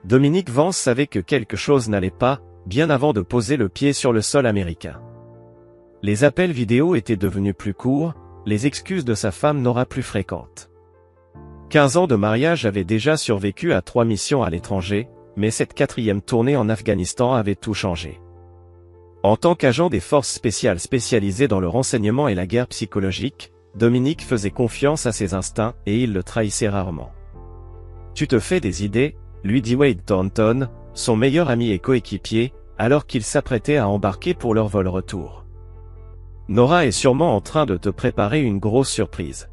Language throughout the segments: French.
Dominique Vance savait que quelque chose n'allait pas, bien avant de poser le pied sur le sol américain. Les appels vidéo étaient devenus plus courts, les excuses de sa femme Nora plus fréquentes. 15 ans de mariage avaient déjà survécu à 3 missions à l'étranger, mais cette 4e tournée en Afghanistan avait tout changé. En tant qu'agent des forces spéciales spécialisées dans le renseignement et la guerre psychologique, Dominique faisait confiance à ses instincts et il le trahissait rarement. « Tu te fais des idées ?» lui dit Wade Thornton, son meilleur ami et coéquipier, alors qu'ils s'apprêtaient à embarquer pour leur vol retour. « Nora est sûrement en train de te préparer une grosse surprise. »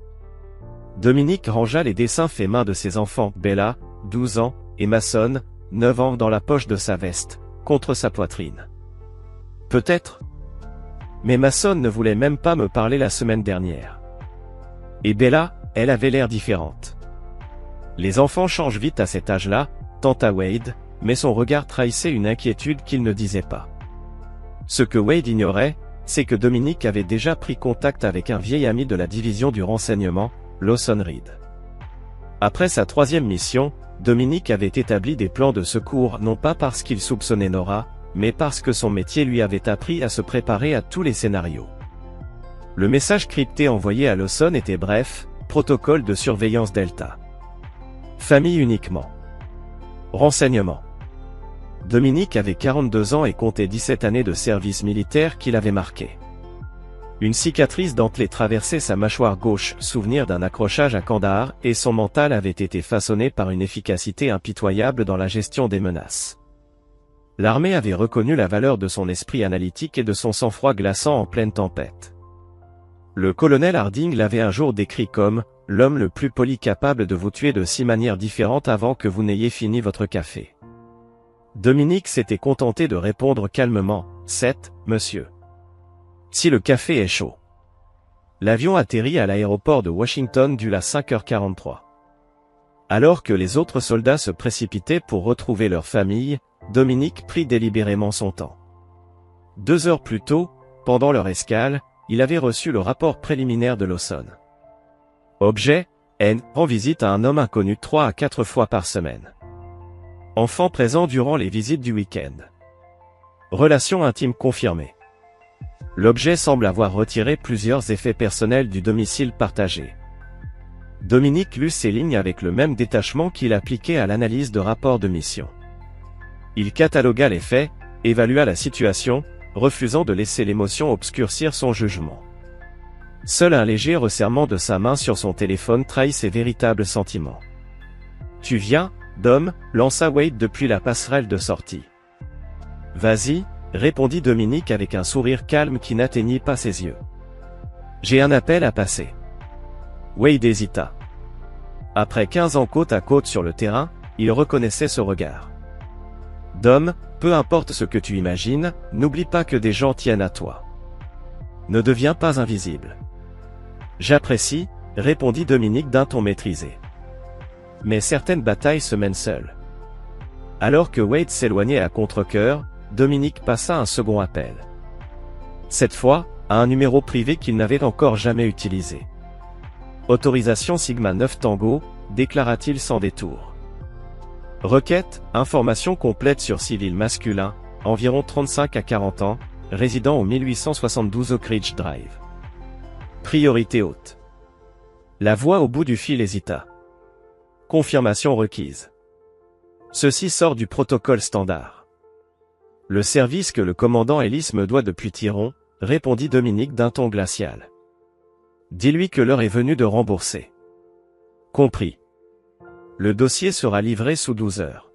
Dominique rangea les dessins faits main de ses enfants, Bella, 12 ans, et Mason, 9 ans, dans la poche de sa veste, contre sa poitrine. « Peut-être. Mais Mason ne voulait même pas me parler la semaine dernière. Et Bella, elle avait l'air différente. » Les enfants changent vite à cet âge-là, tenta Wade, mais son regard trahissait une inquiétude qu'il ne disait pas. Ce que Wade ignorait, c'est que Dominique avait déjà pris contact avec un vieil ami de la division du renseignement, Lawson Reed. Après sa 3e mission, Dominique avait établi des plans de secours non pas parce qu'il soupçonnait Nora, mais parce que son métier lui avait appris à se préparer à tous les scénarios. Le message crypté envoyé à Lawson était bref, protocole de surveillance Delta. Famille uniquement. Renseignement. Dominique avait 42 ans et comptait 17 années de service militaire qui l'avaient marqué. Une cicatrice dentelée traversait sa mâchoire gauche, souvenir d'un accrochage à Kandahar, et son mental avait été façonné par une efficacité impitoyable dans la gestion des menaces. L'armée avait reconnu la valeur de son esprit analytique et de son sang-froid glaçant en pleine tempête. Le colonel Harding l'avait un jour décrit comme « l'homme le plus poli capable de vous tuer de 6 manières différentes avant que vous n'ayez fini votre café ». Dominique s'était contenté de répondre calmement « 7, monsieur. » Si le café est chaud. L'avion atterrit à l'aéroport de Washington dû à 5h43. Alors que les autres soldats se précipitaient pour retrouver leur famille, Dominique prit délibérément son temps. 2 heures plus tôt, pendant leur escale, il avait reçu le rapport préliminaire de Lawson. Objet, N, rend visite à un homme inconnu 3 à 4 fois par semaine. Enfant présent durant les visites du week-end. Relation intime confirmée. L'objet semble avoir retiré plusieurs effets personnels du domicile partagé. Dominique lut ces lignes avec le même détachement qu'il appliquait à l'analyse de rapports de mission. Il catalogua les faits, évalua la situation, refusant de laisser l'émotion obscurcir son jugement. Seul un léger resserrement de sa main sur son téléphone trahit ses véritables sentiments. « Tu viens, Dom » lança Wade depuis la passerelle de sortie. « Vas-y » répondit Dominique avec un sourire calme qui n'atteignit pas ses yeux. « J'ai un appel à passer. » Wade hésita. Après 15 ans côte à côte sur le terrain, il reconnaissait ce regard. « Dom, peu importe ce que tu imagines, n'oublie pas que des gens tiennent à toi. Ne deviens pas invisible. »« J'apprécie, » répondit Dominique d'un ton maîtrisé. « Mais certaines batailles se mènent seules. » Alors que Wade s'éloignait à contre-cœur, Dominique passa un second appel. Cette fois, à un numéro privé qu'il n'avait encore jamais utilisé. « Autorisation Sigma 9 Tango », déclara-t-il sans détour. Requête, information complète sur civil masculin, environ 35 à 40 ans, résident au 1872 Oak Ridge Drive. Priorité haute. La voix au bout du fil hésita. Confirmation requise. Ceci sort du protocole standard. Le service que le commandant Ellis me doit depuis Tiron, répondit Dominique d'un ton glacial. Dis-lui que l'heure est venue de rembourser. Compris. Le dossier sera livré sous 12 heures.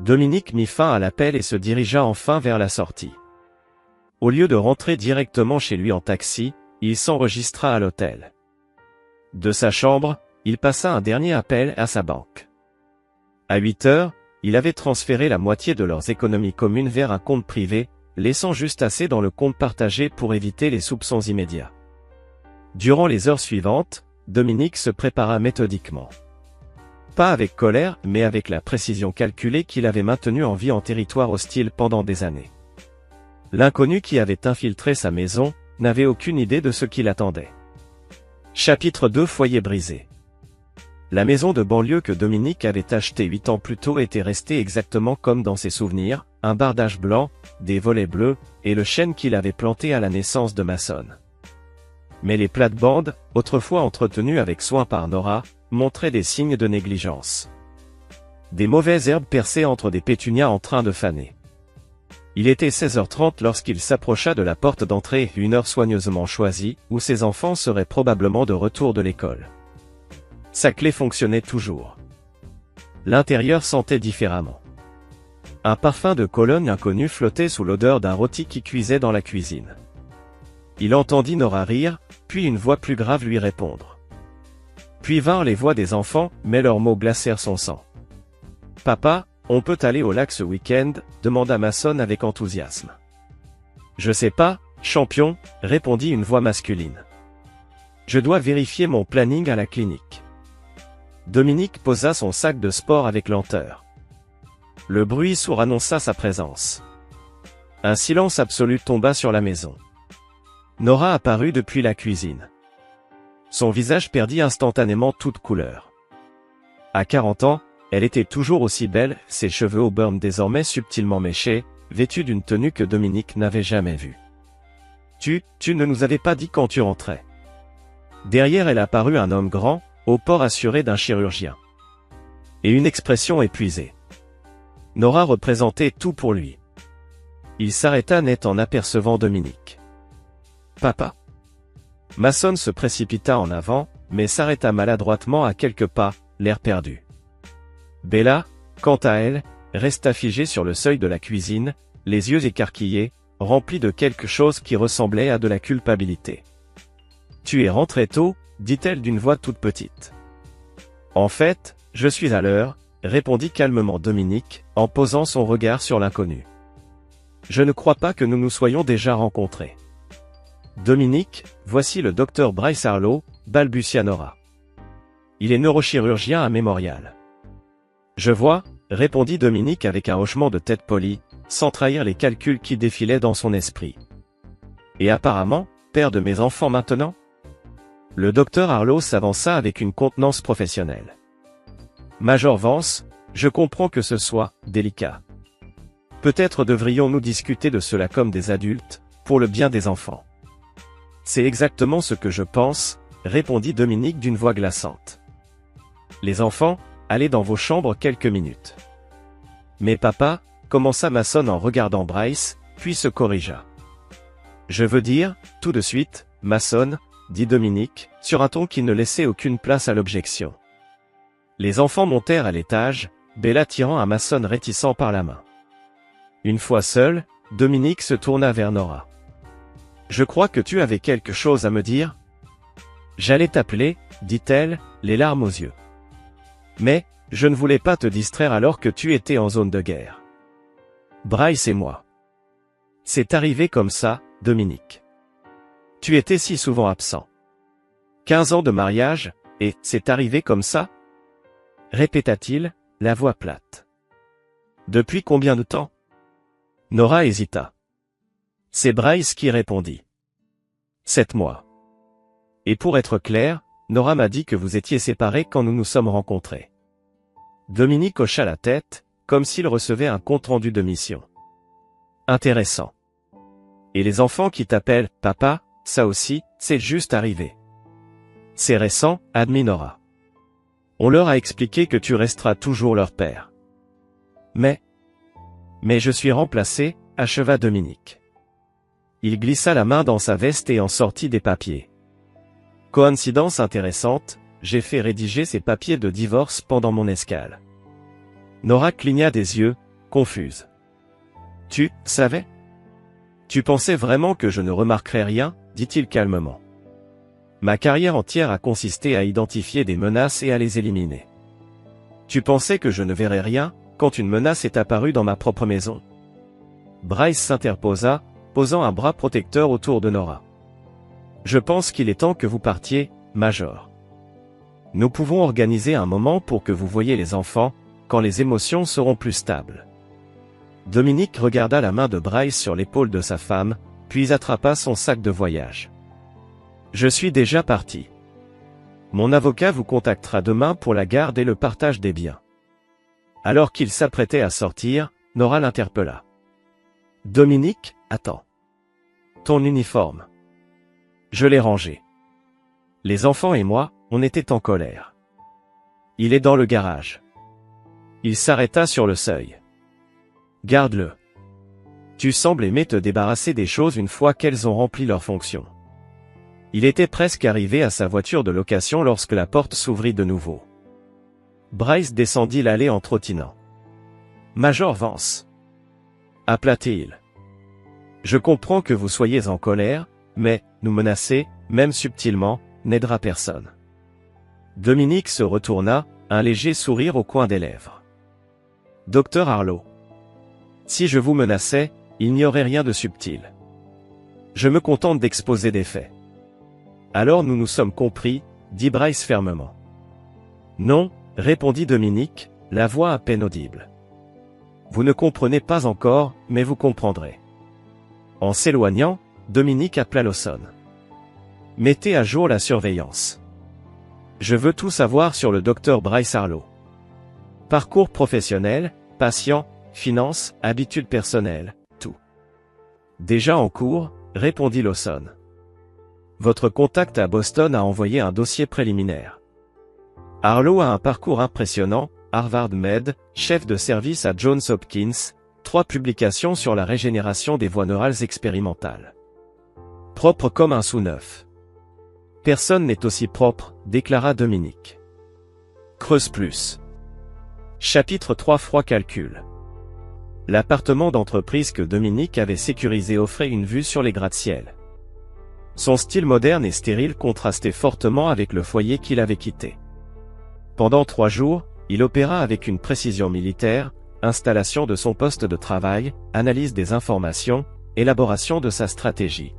Dominique mit fin à l'appel et se dirigea enfin vers la sortie. Au lieu de rentrer directement chez lui en taxi, il s'enregistra à l'hôtel. De sa chambre, il passa un dernier appel à sa banque. À 8 heures, il avait transféré la moitié de leurs économies communes vers un compte privé, laissant juste assez dans le compte partagé pour éviter les soupçons immédiats. Durant les heures suivantes, Dominique se prépara méthodiquement. Pas avec colère, mais avec la précision calculée qu'il avait maintenue en vie en territoire hostile pendant des années. L'inconnu qui avait infiltré sa maison n'avait aucune idée de ce qui l'attendait. Chapitre 2 Foyer brisé. La maison de banlieue que Dominique avait achetée 8 ans plus tôt était restée exactement comme dans ses souvenirs, un bardage blanc, des volets bleus, et le chêne qu'il avait planté à la naissance de Mason. Mais les plates-bandes, autrefois entretenues avec soin par Nora, montraient des signes de négligence. Des mauvaises herbes perçaient entre des pétunias en train de faner. Il était 16h30 lorsqu'il s'approcha de la porte d'entrée, une heure soigneusement choisie, où ses enfants seraient probablement de retour de l'école. Sa clé fonctionnait toujours. L'intérieur sentait différemment. Un parfum de Cologne inconnu flottait sous l'odeur d'un rôti qui cuisait dans la cuisine. Il entendit Nora rire, puis une voix plus grave lui répondre. Puis vinrent les voix des enfants, mais leurs mots glacèrent son sang. « Papa, on peut aller au lac ce week-end » demanda Mason avec enthousiasme. « Je sais pas, champion » répondit une voix masculine. « Je dois vérifier mon planning à la clinique. » Dominique posa son sac de sport avec lenteur. Le bruit sourd annonça sa présence. Un silence absolu tomba sur la maison. Nora apparut depuis la cuisine. Son visage perdit instantanément toute couleur. À 40 ans, elle était toujours aussi belle, ses cheveux au burn désormais subtilement méchés, vêtue d'une tenue que Dominique n'avait jamais vue. Tu ne nous avais pas dit quand tu rentrais. Derrière elle apparut un homme grand, au port assuré d'un chirurgien. Et une expression épuisée. Nora représentait tout pour lui. Il s'arrêta net en apercevant Dominique. « Papa ?» Mason se précipita en avant, mais s'arrêta maladroitement à quelques pas, l'air perdu. Bella, quant à elle, resta figée sur le seuil de la cuisine, les yeux écarquillés, remplis de quelque chose qui ressemblait à de la culpabilité. « Tu es rentré tôt ?» dit-elle d'une voix toute petite. « En fait, je suis à l'heure », répondit calmement Dominique, en posant son regard sur l'inconnu. « Je ne crois pas que nous nous soyons déjà rencontrés. »« Dominique, voici le docteur Bryce Harlow » balbutia Nora. « Il est neurochirurgien à Memorial. »« Je vois », répondit Dominique avec un hochement de tête poli, sans trahir les calculs qui défilaient dans son esprit. « Et apparemment, père de mes enfants maintenant ?» Le docteur Harlow s'avança avec une contenance professionnelle. « Major Vance, je comprends que ce soit délicat. Peut-être devrions-nous discuter de cela comme des adultes, pour le bien des enfants. » « C'est exactement ce que je pense, » répondit Dominique d'une voix glaçante. « Les enfants, allez dans vos chambres quelques minutes. »« Mais papa, » commença Mason en regardant Bryce, puis se corrigea. « Je veux dire, tout de suite, Mason, » dit Dominique, sur un ton qui ne laissait aucune place à l'objection. Les enfants montèrent à l'étage, Bella tirant un Mason réticent par la main. Une fois seul, Dominique se tourna vers Nora. « Je crois que tu avais quelque chose à me dire ?»« J'allais t'appeler, » dit-elle, les larmes aux yeux. « Mais, je ne voulais pas te distraire alors que tu étais en zone de guerre. Bryce et moi. C'est arrivé comme ça, Dominique. Tu étais si souvent absent. 15 ans de mariage, et c'est arrivé comme ça ?» répéta-t-il, la voix plate. « Depuis combien de temps ?» Nora hésita. C'est Bryce qui répondit. « 7 mois. Et pour être clair, Nora m'a dit que vous étiez séparés quand nous nous sommes rencontrés. » Dominique hocha la tête, comme s'il recevait un compte-rendu de mission. « Intéressant. Et les enfants qui t'appellent « papa », ça aussi, c'est juste arrivé. »« C'est récent, » admit Nora. « On leur a expliqué que tu resteras toujours leur père. »« Mais je suis remplacé, » acheva Dominique. Il glissa la main dans sa veste et en sortit des papiers. « Coïncidence intéressante, j'ai fait rédiger ces papiers de divorce pendant mon escale. » Nora cligna des yeux, confuse. « Tu savais ? Tu pensais vraiment que je ne remarquerais rien ?» dit-il calmement. « Ma carrière entière a consisté à identifier des menaces et à les éliminer. Tu pensais que je ne verrais rien, quand une menace est apparue dans ma propre maison ?» Bryce s'interposa, posant un bras protecteur autour de Nora. « Je pense qu'il est temps que vous partiez, Major. Nous pouvons organiser un moment pour que vous voyiez les enfants, quand les émotions seront plus stables. » Dominique regarda la main de Bryce sur l'épaule de sa femme, puis attrapa son sac de voyage. « Je suis déjà parti. Mon avocat vous contactera demain pour la garde et le partage des biens. Alors qu'il s'apprêtait à sortir, Nora l'interpella. Dominique, attends. Ton uniforme. Je l'ai rangé. Les enfants et moi, on était en colère. Il est dans le garage. Il s'arrêta sur le seuil. Garde-le. Tu sembles aimer te débarrasser des choses une fois qu'elles ont rempli leur fonction. Il était presque arrivé à sa voiture de location lorsque la porte s'ouvrit de nouveau. Bryce descendit l'allée en trottinant. Major Vance. Appela-t-il. Je comprends que vous soyez en colère, mais, nous menacer, même subtilement, n'aidera personne. Dominique se retourna, un léger sourire au coin des lèvres. Docteur Harlow. Si je vous menaçais, il n'y aurait rien de subtil. Je me contente d'exposer des faits. Alors nous nous sommes compris, dit Bryce fermement. Non, répondit Dominique, la voix à peine audible. Vous ne comprenez pas encore, mais vous comprendrez. En s'éloignant, Dominique appela Lawson. Mettez à jour la surveillance. Je veux tout savoir sur le docteur Bryce Harlow. Parcours professionnel, patient, finances, habitudes personnelles, tout. Déjà en cours, répondit Lawson. Votre contact à Boston a envoyé un dossier préliminaire. Harlow a un parcours impressionnant, Harvard Med, chef de service à Johns Hopkins, 3 publications sur la régénération des voies neurales expérimentales. Propre comme un sous-neuf. Personne n'est aussi propre, déclara Dominique. Creuse plus. Chapitre 3 Froid calcul. L'appartement d'entreprise que Dominique avait sécurisé offrait une vue sur les gratte-ciel. Son style moderne et stérile contrastait fortement avec le foyer qu'il avait quitté. Pendant 3 jours, il opéra avec une précision militaire, installation de son poste de travail, analyse des informations, élaboration de sa stratégie.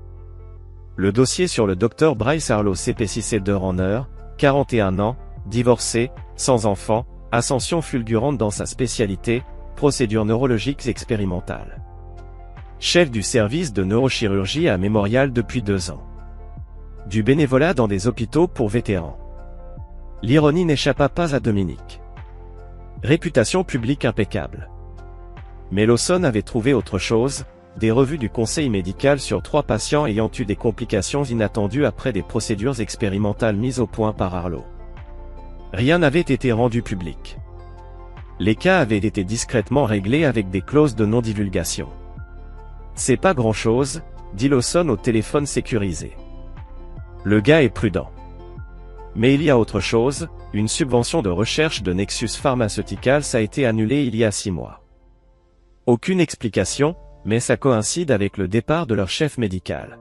Le dossier sur le docteur Bryce Harlow s'épaississait d'heure en heure, 41 ans, divorcé, sans enfant, ascension fulgurante dans sa spécialité, procédures neurologiques expérimentales. Chef du service de neurochirurgie à Memorial depuis 2 ans. Du bénévolat dans des hôpitaux pour vétérans. L'ironie n'échappa pas à Dominique. Réputation publique impeccable. Mais Lawson avait trouvé autre chose, des revues du conseil médical sur 3 patients ayant eu des complications inattendues après des procédures expérimentales mises au point par Harlow. Rien n'avait été rendu public. Les cas avaient été discrètement réglés avec des clauses de non-divulgation. C'est pas grand-chose, dit Lawson au téléphone sécurisé. Le gars est prudent. Mais il y a autre chose, une subvention de recherche de Nexus Pharmaceuticals a été annulée il y a 6 mois. Aucune explication, mais ça coïncide avec le départ de leur chef médical.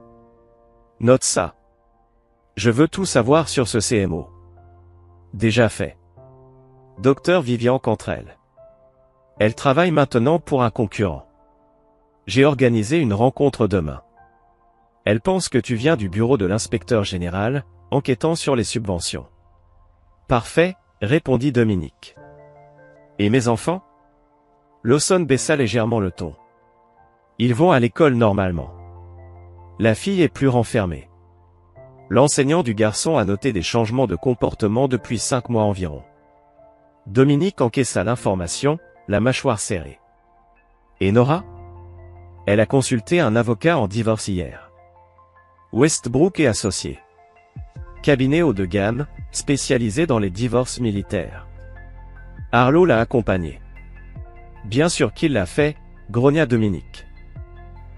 Note ça. Je veux tout savoir sur ce CMO. Déjà fait. Docteur Vivian Cantrell. Elle travaille maintenant pour un concurrent. J'ai organisé une rencontre demain. Elle pense que tu viens du bureau de l'inspecteur général, enquêtant sur les subventions. Parfait, répondit Dominique. Et mes enfants? Lawson baissa légèrement le ton. Ils vont à l'école normalement. La fille est plus renfermée. L'enseignant du garçon a noté des changements de comportement depuis 5 mois environ. Dominique encaissa l'information, la mâchoire serrée. Et Nora? Elle a consulté un avocat en divorce hier. Westbrook et Associés. Cabinet haut de gamme, spécialisé dans les divorces militaires. Harlow l'a accompagné. Bien sûr qu'il l'a fait, grogna Dominique.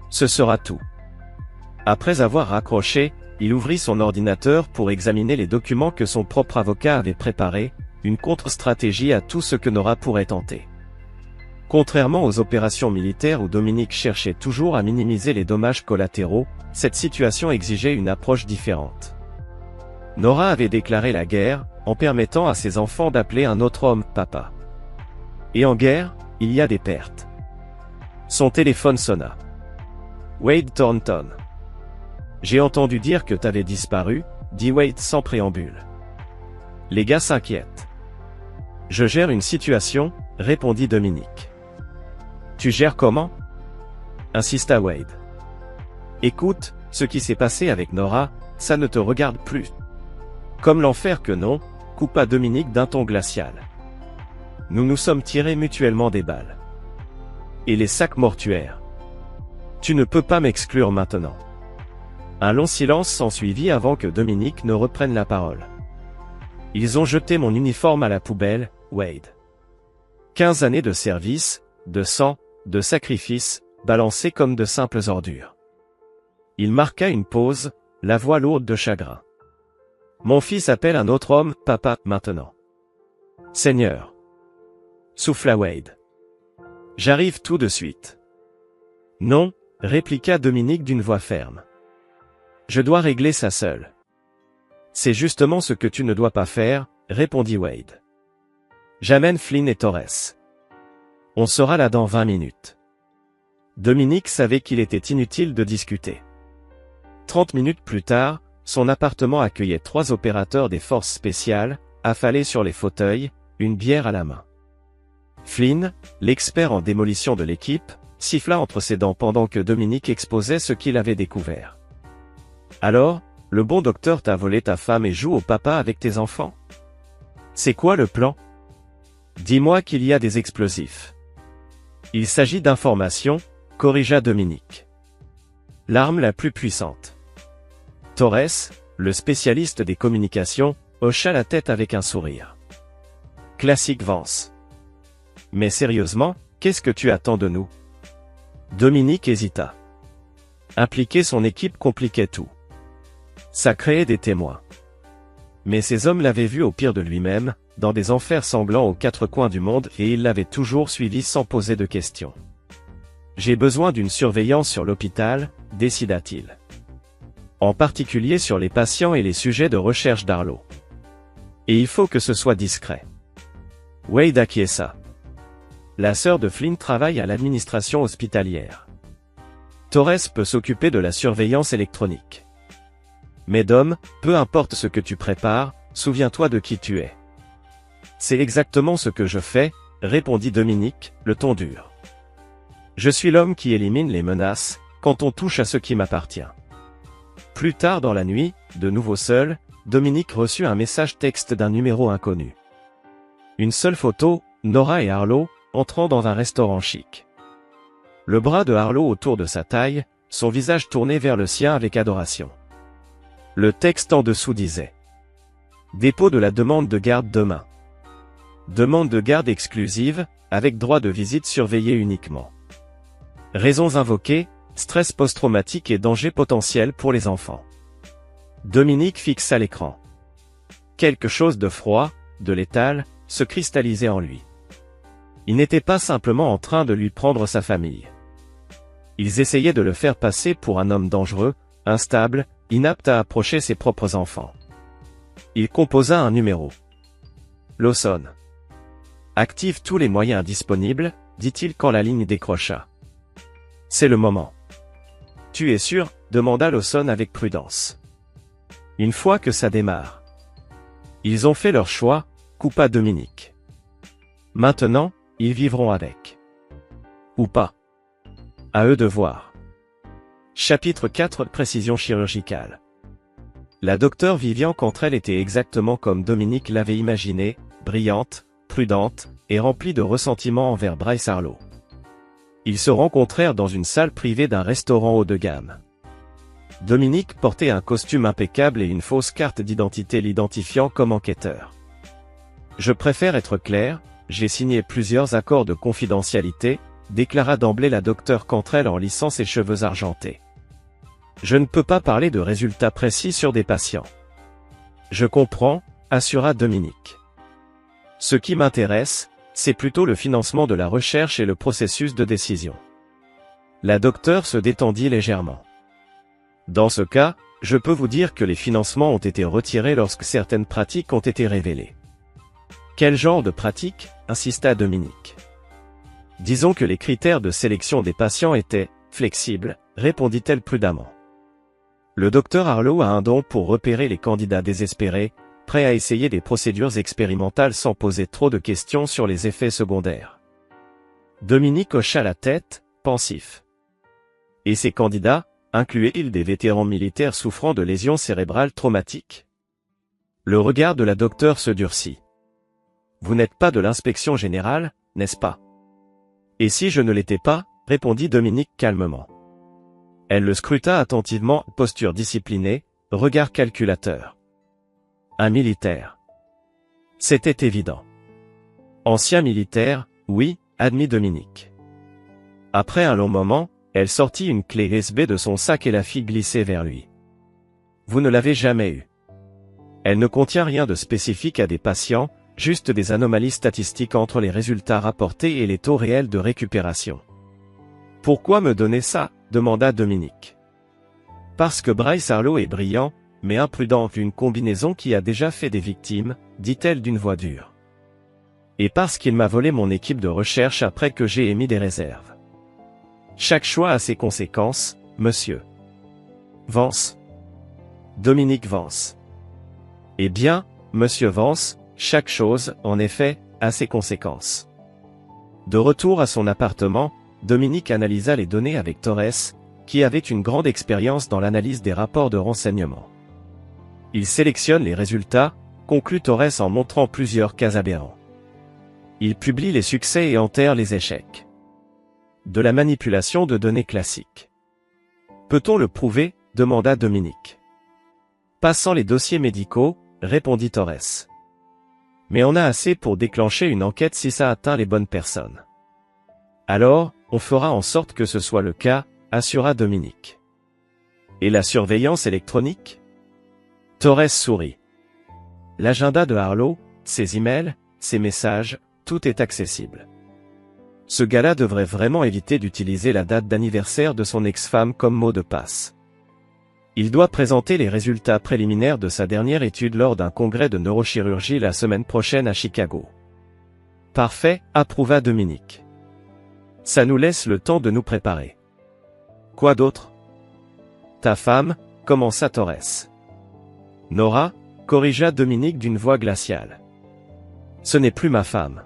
Ce sera tout. Après avoir raccroché, il ouvrit son ordinateur pour examiner les documents que son propre avocat avait préparés, une contre-stratégie à tout ce que Nora pourrait tenter. Contrairement aux opérations militaires où Dominique cherchait toujours à minimiser les dommages collatéraux, cette situation exigeait une approche différente. Nora avait déclaré la guerre, en permettant à ses enfants d'appeler un autre homme « papa ». Et en guerre, il y a des pertes. Son téléphone sonna. Wade Thornton. J'ai entendu dire que t'avais disparu, dit Wade sans préambule. Les gars s'inquiètent. Je gère une situation, répondit Dominique. Tu gères comment? Insista Wade. Écoute, ce qui s'est passé avec Nora, ça ne te regarde plus. Comme l'enfer que non, coupa Dominique d'un ton glacial. Nous nous sommes tirés mutuellement des balles. Et les sacs mortuaires. Tu ne peux pas m'exclure maintenant. Un long silence s'ensuivit avant que Dominique ne reprenne la parole. Ils ont jeté mon uniforme à la poubelle, Wade. 15 années de service, de sang, de sacrifice, balancés comme de simples ordures. Il marqua une pause, la voix lourde de chagrin. Mon fils appelle un autre homme, papa, maintenant. Seigneur. Souffla Wade. J'arrive tout de suite. Non, répliqua Dominique d'une voix ferme. Je dois régler ça seul. C'est justement ce que tu ne dois pas faire, répondit Wade. J'amène Flynn et Torres. On sera là dans 20 minutes. Dominique savait qu'il était inutile de discuter. 30 minutes plus tard, son appartement accueillait 3 opérateurs des forces spéciales, affalés sur les fauteuils, une bière à la main. Flynn, l'expert en démolition de l'équipe, siffla entre ses dents pendant que Dominique exposait ce qu'il avait découvert. Alors, le bon docteur t'a volé ta femme et joue au papa avec tes enfants? C'est quoi le plan? Dis-moi qu'il y a des explosifs. Il s'agit d'informations, corrigea Dominique. L'arme la plus puissante. Torres, le spécialiste des communications, hocha la tête avec un sourire. Classique Vance. Mais sérieusement, qu'est-ce que tu attends de nous? Dominique hésita. Impliquer son équipe compliquait tout. Ça créait des témoins. Mais ces hommes l'avaient vu au pire de lui-même, dans des enfers sanglants aux 4 coins du monde et il l'avait toujours suivi sans poser de questions. J'ai besoin d'une surveillance sur l'hôpital, décida-t-il. En particulier sur les patients et les sujets de recherche d'Arlo. Et il faut que ce soit discret. Wade acquiesça. La sœur de Flynn travaille à l'administration hospitalière. Torres peut s'occuper de la surveillance électronique. Mais Dom, peu importe ce que tu prépares, souviens-toi de qui tu es. C'est exactement ce que je fais, répondit Dominique, le ton dur. Je suis l'homme qui élimine les menaces, quand on touche à ce qui m'appartient. Plus tard dans la nuit, de nouveau seul, Dominique reçut un message texte d'un numéro inconnu. Une seule photo, Nora et Arlo, entrant dans un restaurant chic. Le bras de Arlo autour de sa taille, son visage tourné vers le sien avec adoration. Le texte en dessous disait « Dépôt de la demande de garde demain. Demande de garde exclusive, avec droit de visite surveillée uniquement. Raisons invoquées, stress post-traumatique et danger potentiel pour les enfants. » Dominique fixa l'écran. Quelque chose de froid, de létal, se cristallisait en lui. Il n'était pas simplement en train de lui prendre sa famille. Ils essayaient de le faire passer pour un homme dangereux, instable, inapte à approcher ses propres enfants. Il composa un numéro. Lawson. Active tous les moyens disponibles, dit-il quand la ligne décrocha. C'est le moment. Tu es sûr? Demanda Lawson avec prudence. Une fois que ça démarre. Ils ont fait leur choix, coupa Dominique. Maintenant, ils vivront avec. Ou pas. À eux de voir. Chapitre 4 Précision chirurgicale. La docteure Vivian Cantrell était exactement comme Dominique l'avait imaginé, brillante, prudente, et remplie de ressentiment envers Bryce Arlo. Ils se rencontrèrent dans une salle privée d'un restaurant haut de gamme. Dominique portait un costume impeccable et une fausse carte d'identité l'identifiant comme enquêteur. Je préfère être clair, j'ai signé plusieurs accords de confidentialité, déclara d'emblée la docteure Cantrell en lissant ses cheveux argentés. Je ne peux pas parler de résultats précis sur des patients. Je comprends, assura Dominique. Ce qui m'intéresse, c'est plutôt le financement de la recherche et le processus de décision. La docteure se détendit légèrement. Dans ce cas, je peux vous dire que les financements ont été retirés lorsque certaines pratiques ont été révélées. Quel genre de pratiques? Insista Dominique. Disons que les critères de sélection des patients étaient flexibles, répondit-elle prudemment. Le docteur Arlo a un don pour repérer les candidats désespérés, prêts à essayer des procédures expérimentales sans poser trop de questions sur les effets secondaires. Dominique hocha la tête, pensif. Et ces candidats, incluaient-ils des vétérans militaires souffrant de lésions cérébrales traumatiques? Le regard de la docteure se durcit. Vous n'êtes pas de l'inspection générale, n'est-ce pas? Et si je ne l'étais pas, répondit Dominique calmement. Elle le scruta attentivement, posture disciplinée, regard calculateur. Un militaire. C'était évident. Ancien militaire, oui, admit Dominique. Après un long moment, elle sortit une clé USB de son sac et la fit glisser vers lui. Vous ne l'avez jamais eue. Elle ne contient rien de spécifique à des patients, juste des anomalies statistiques entre les résultats rapportés et les taux réels de récupération. Pourquoi me donner ça? Demanda Dominique. Parce que Bryce Harlow est brillant, mais imprudent vu une combinaison qui a déjà fait des victimes, dit-elle d'une voix dure. Et parce qu'il m'a volé mon équipe de recherche après que j'ai émis des réserves. Chaque choix a ses conséquences, monsieur. Vance. Dominique Vance. Eh bien, monsieur Vance, chaque chose, en effet, a ses conséquences. De retour à son appartement, Dominique analysa les données avec Torres, qui avait une grande expérience dans l'analyse des rapports de renseignement. Il sélectionne les résultats, conclut Torres en montrant plusieurs cas aberrants. Il publie les succès et enterre les échecs. De la manipulation de données classiques. Peut-on le prouver? Demanda Dominique. Passant les dossiers médicaux, répondit Torres. Mais on a assez pour déclencher une enquête si ça atteint les bonnes personnes. Alors, on fera en sorte que ce soit le cas, assura Dominique. Et la surveillance électronique? Torres sourit. L'agenda de Harlow, ses emails, ses messages, tout est accessible. Ce gars-là devrait vraiment éviter d'utiliser la date d'anniversaire de son ex-femme comme mot de passe. Il doit présenter les résultats préliminaires de sa dernière étude lors d'un congrès de neurochirurgie la semaine prochaine à Chicago. Parfait, approuva Dominique. Ça nous laisse le temps de nous préparer. Quoi d'autre? Ta femme, commença Torres. Nora, corrigea Dominique d'une voix glaciale. Ce n'est plus ma femme.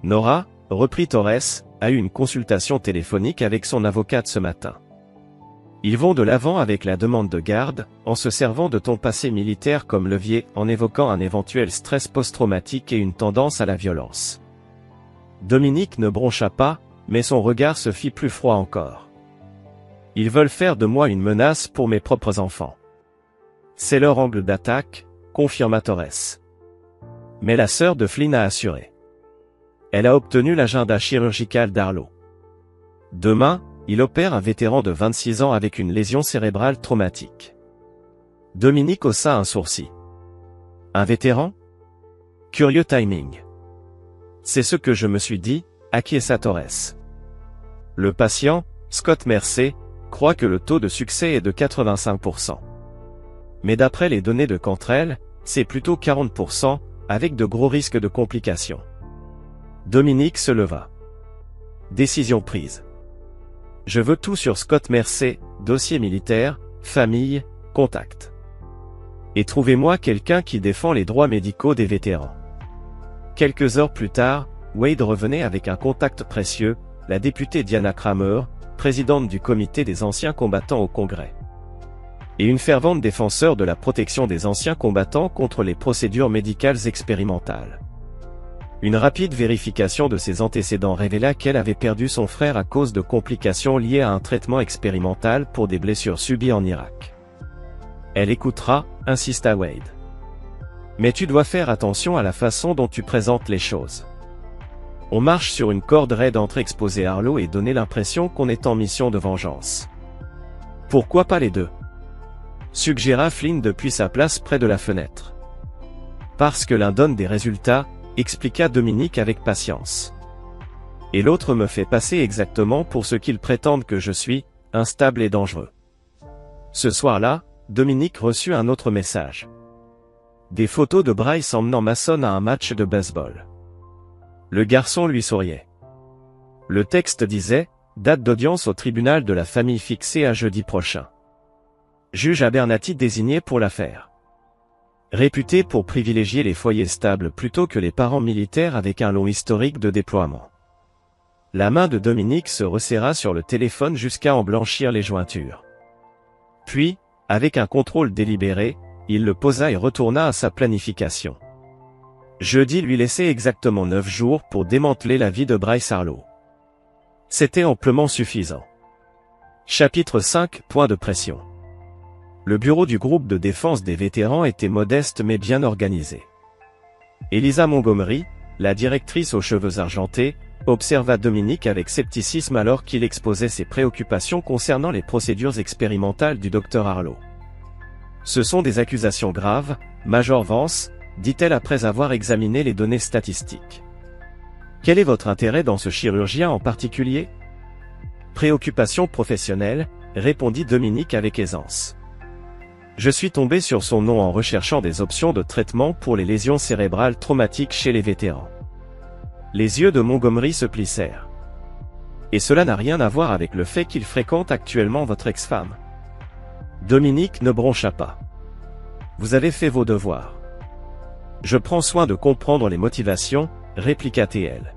Nora, reprit Torres, a eu une consultation téléphonique avec son avocate ce matin. Ils vont de l'avant avec la demande de garde, en se servant de ton passé militaire comme levier, en évoquant un éventuel stress post-traumatique et une tendance à la violence. Dominique ne broncha pas, mais son regard se fit plus froid encore. Ils veulent faire de moi une menace pour mes propres enfants. C'est leur angle d'attaque, confirma Torres. Mais la sœur de Flynn a assuré. Elle a obtenu l'agenda chirurgical d'Harlow. Demain, il opère un vétéran de 26 ans avec une lésion cérébrale traumatique. Dominique haussa un sourcil. Un vétéran? Curieux timing. C'est ce que je me suis dit, acquiesça Torres. Le patient, Scott Mercer, croit que le taux de succès est de 85%. Mais d'après les données de Cantrell, c'est plutôt 40%, avec de gros risques de complications. Dominique se leva. Décision prise. Je veux tout sur Scott Mercer, dossier militaire, famille, contact. Et trouvez-moi quelqu'un qui défend les droits médicaux des vétérans. Quelques heures plus tard, Wade revenait avec un contact précieux, la députée Diana Kramer, présidente du comité des anciens combattants au Congrès. Et une fervente défenseur de la protection des anciens combattants contre les procédures médicales expérimentales. Une rapide vérification de ses antécédents révéla qu'elle avait perdu son frère à cause de complications liées à un traitement expérimental pour des blessures subies en Irak. Elle écoutera, insista Wade. Mais tu dois faire attention à la façon dont tu présentes les choses. On marche sur une corde raide entre exposer Harlow et donner l'impression qu'on est en mission de vengeance. Pourquoi pas les deux? Suggéra Flynn depuis sa place près de la fenêtre. Parce que l'un donne des résultats, expliqua Dominique avec patience. Et l'autre me fait passer exactement pour ce qu'ils prétendent que je suis, instable et dangereux. Ce soir-là, Dominique reçut un autre message. Des photos de Bryce emmenant Mason à un match de baseball. Le garçon lui souriait. Le texte disait, date d'audience au tribunal de la famille fixée à jeudi prochain. Juge Abernathy désigné pour l'affaire. Réputé pour privilégier les foyers stables plutôt que les parents militaires avec un long historique de déploiement. La main de Dominique se resserra sur le téléphone jusqu'à en blanchir les jointures. Puis, avec un contrôle délibéré, il le posa et retourna à sa planification. Jeudi lui laissait exactement 9 jours pour démanteler la vie de Bryce Harlow. C'était amplement suffisant. Chapitre 5. Point de pression. Le bureau du groupe de défense des vétérans était modeste mais bien organisé. Elisa Montgomery, la directrice aux cheveux argentés, observa Dominique avec scepticisme alors qu'il exposait ses préoccupations concernant les procédures expérimentales du Dr Harlow. « Ce sont des accusations graves, Major Vance, dit-elle après avoir examiné les données statistiques. Quel est votre intérêt dans ce chirurgien en particulier ? Préoccupation professionnelle, répondit Dominique avec aisance. Je suis tombé sur son nom en recherchant des options de traitement pour les lésions cérébrales traumatiques chez les vétérans. Les yeux de Montgomery se plissèrent. Et cela n'a rien à voir avec le fait qu'il fréquente actuellement votre ex-femme. Dominique ne broncha pas. Vous avez fait vos devoirs. Je prends soin de comprendre les motivations, répliqua-t-elle.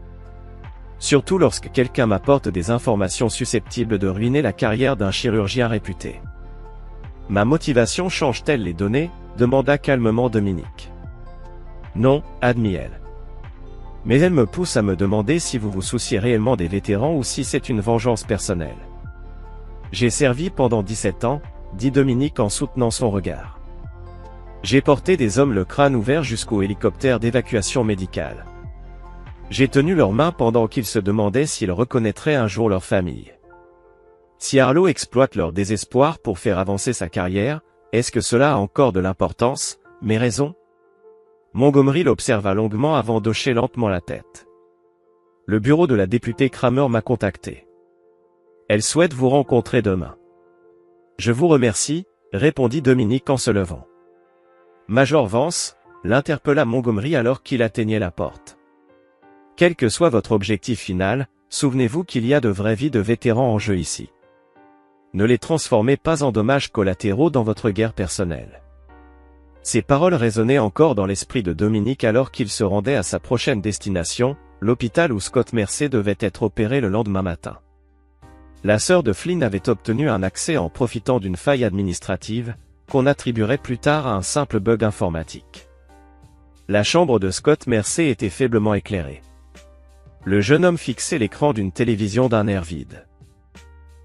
Surtout lorsque quelqu'un m'apporte des informations susceptibles de ruiner la carrière d'un chirurgien réputé. Ma motivation change-t-elle les données ? Demanda calmement Dominique. Non, admit-elle. Mais elle me pousse à me demander si vous vous souciez réellement des vétérans ou si c'est une vengeance personnelle. J'ai servi pendant 17 ans, dit Dominique en soutenant son regard. J'ai porté des hommes le crâne ouvert jusqu'au hélicoptère d'évacuation médicale. J'ai tenu leurs mains pendant qu'ils se demandaient s'ils reconnaîtraient un jour leur famille. Si Harlow exploite leur désespoir pour faire avancer sa carrière, est-ce que cela a encore de l'importance, mes raisons ? Montgomery l'observa longuement avant d'hocher lentement la tête. Le bureau de la députée Kramer m'a contacté. Elle souhaite vous rencontrer demain. Je vous remercie, répondit Dominique en se levant. Major Vance, l'interpella Montgomery alors qu'il atteignait la porte. Quel que soit votre objectif final, souvenez-vous qu'il y a de vraies vies de vétérans en jeu ici. Ne les transformez pas en dommages collatéraux dans votre guerre personnelle. Ces paroles résonnaient encore dans l'esprit de Dominique alors qu'il se rendait à sa prochaine destination, l'hôpital où Scott Mercer devait être opéré le lendemain matin. La sœur de Flynn avait obtenu un accès en profitant d'une faille administrative, qu'on attribuerait plus tard à un simple bug informatique. La chambre de Scott Mercer était faiblement éclairée. Le jeune homme fixait l'écran d'une télévision d'un air vide.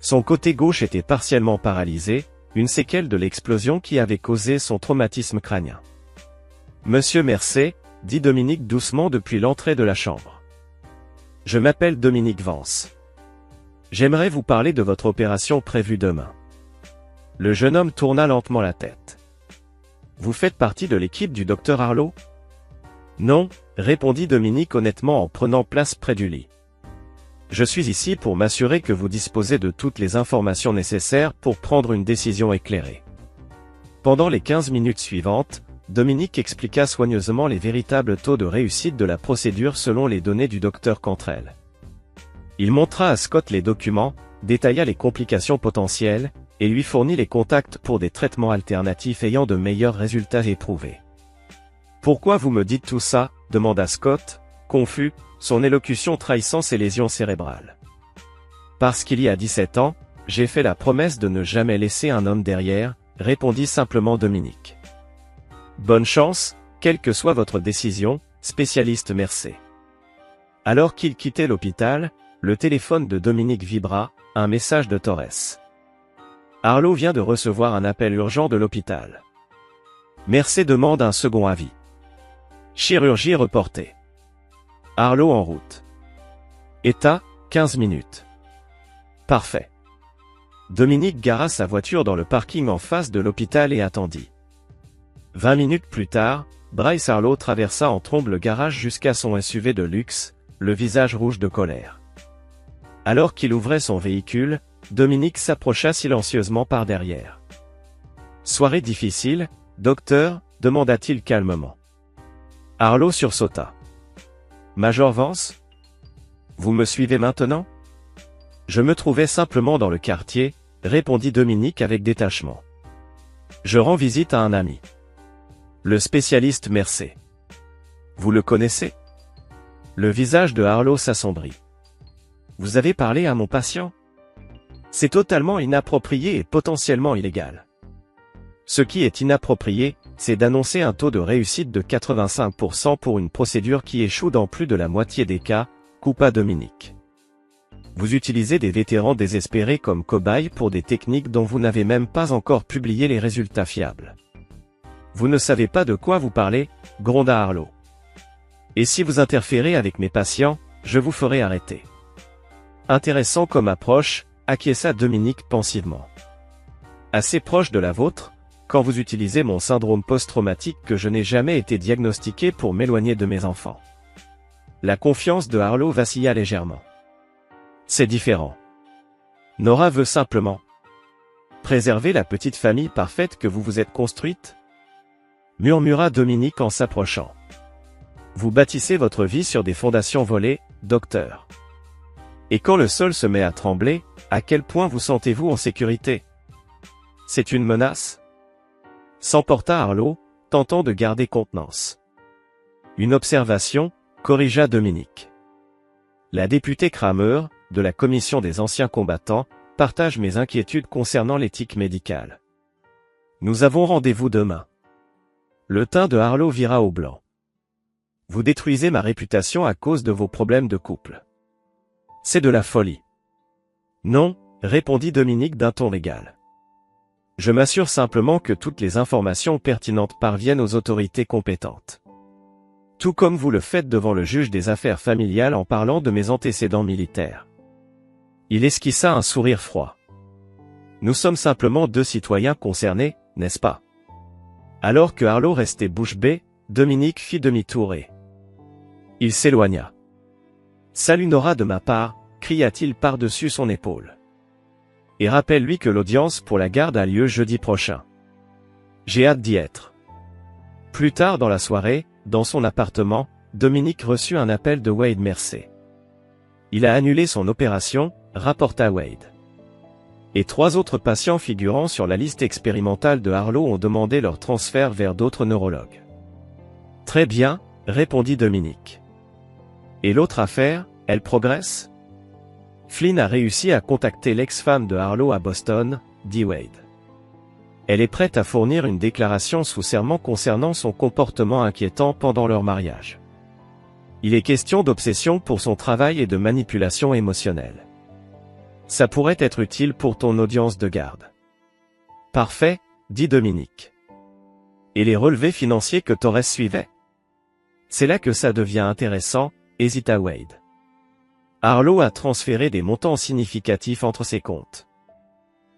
Son côté gauche était partiellement paralysé, une séquelle de l'explosion qui avait causé son traumatisme crânien. « Monsieur Mercer, dit Dominique doucement depuis l'entrée de la chambre. Je m'appelle Dominique Vance. J'aimerais vous parler de votre opération prévue demain. » Le jeune homme tourna lentement la tête. « Vous faites partie de l'équipe du Dr Harlow ? » « Non, » répondit Dominique honnêtement en prenant place près du lit. « Je suis ici pour m'assurer que vous disposez de toutes les informations nécessaires pour prendre une décision éclairée. » Pendant les 15 minutes suivantes, Dominique expliqua soigneusement les véritables taux de réussite de la procédure selon les données du docteur Cantrell. Il montra à Scott les documents, détailla les complications potentielles, et lui fournit les contacts pour des traitements alternatifs ayant de meilleurs résultats éprouvés. « Pourquoi vous me dites tout ça ?» demanda Scott, confus, son élocution trahissant ses lésions cérébrales. « Parce qu'il y a 17 ans, j'ai fait la promesse de ne jamais laisser un homme derrière, » répondit simplement Dominique. « Bonne chance, quelle que soit votre décision, spécialiste Mercer. » Alors qu'il quittait l'hôpital, le téléphone de Dominique vibra, un message de Torres. Harlow vient de recevoir un appel urgent de l'hôpital. Mercer demande un second avis. Chirurgie reportée. Harlow en route. État, 15 minutes. Parfait. Dominique gara sa voiture dans le parking en face de l'hôpital et attendit. 20 minutes plus tard, Bryce Harlow traversa en trombe le garage jusqu'à son SUV de luxe, le visage rouge de colère. Alors qu'il ouvrait son véhicule, Dominique s'approcha silencieusement par derrière. « Soirée difficile, docteur ?» demanda-t-il calmement. Harlow sursauta. « Major Vance ? Vous me suivez maintenant ? » Je me trouvais simplement dans le quartier, répondit Dominique avec détachement. Je rends visite à un ami. Le spécialiste Mercer. Vous le connaissez ? Le visage de Harlow s'assombrit. Vous avez parlé à mon patient ? C'est totalement inapproprié et potentiellement illégal. Ce qui est inapproprié, c'est d'annoncer un taux de réussite de 85% pour une procédure qui échoue dans plus de la moitié des cas, coupa Dominique. Vous utilisez des vétérans désespérés comme cobayes pour des techniques dont vous n'avez même pas encore publié les résultats fiables. Vous ne savez pas de quoi vous parlez, gronda Harlow. Et si vous interférez avec mes patients, je vous ferai arrêter. Intéressant comme approche, acquiesça Dominique pensivement. Assez proche de la vôtre, quand vous utilisez mon syndrome post-traumatique que je n'ai jamais été diagnostiqué pour m'éloigner de mes enfants. La confiance de Harlow vacilla légèrement. C'est différent. Nora veut simplement préserver la petite famille parfaite que vous vous êtes construite, murmura Dominique en s'approchant. Vous bâtissez votre vie sur des fondations volées, docteur. Et quand le sol se met à trembler, à quel point vous sentez-vous en sécurité? C'est une menace? S'emporta Harlow, tentant de garder contenance. Une observation, corrigea Dominique. La députée Kramer, de la Commission des anciens combattants, partage mes inquiétudes concernant l'éthique médicale. Nous avons rendez-vous demain. Le teint de Harlow vira au blanc. Vous détruisez ma réputation à cause de vos problèmes de couple. C'est de la folie. Non, répondit Dominique d'un ton égal. Je m'assure simplement que toutes les informations pertinentes parviennent aux autorités compétentes. Tout comme vous le faites devant le juge des affaires familiales en parlant de mes antécédents militaires. Il esquissa un sourire froid. Nous sommes simplement deux citoyens concernés, n'est-ce pas? Alors que Harlow restait bouche bée, Dominique fit demi-tour et il s'éloigna. Salut Nora de ma part, cria-t-il par-dessus son épaule. Et rappelle-lui que l'audience pour la garde a lieu jeudi prochain. J'ai hâte d'y être. Plus tard dans la soirée, dans son appartement, Dominique reçut un appel de Wade Mercer. Il a annulé son opération, rapporta Wade. Et 3 autres patients figurant sur la liste expérimentale de Harlow ont demandé leur transfert vers d'autres neurologues. Très bien, répondit Dominique. Et l'autre affaire, elle progresse? Flynn a réussi à contacter l'ex-femme de Harlow à Boston, dit Wade. Elle est prête à fournir une déclaration sous serment concernant son comportement inquiétant pendant leur mariage. Il est question d'obsession pour son travail et de manipulation émotionnelle. Ça pourrait être utile pour ton audience de garde. Parfait, dit Dominique. Et les relevés financiers que Torres suivait? C'est là que ça devient intéressant, hésita Wade. Harlow a transféré des montants significatifs entre ses comptes.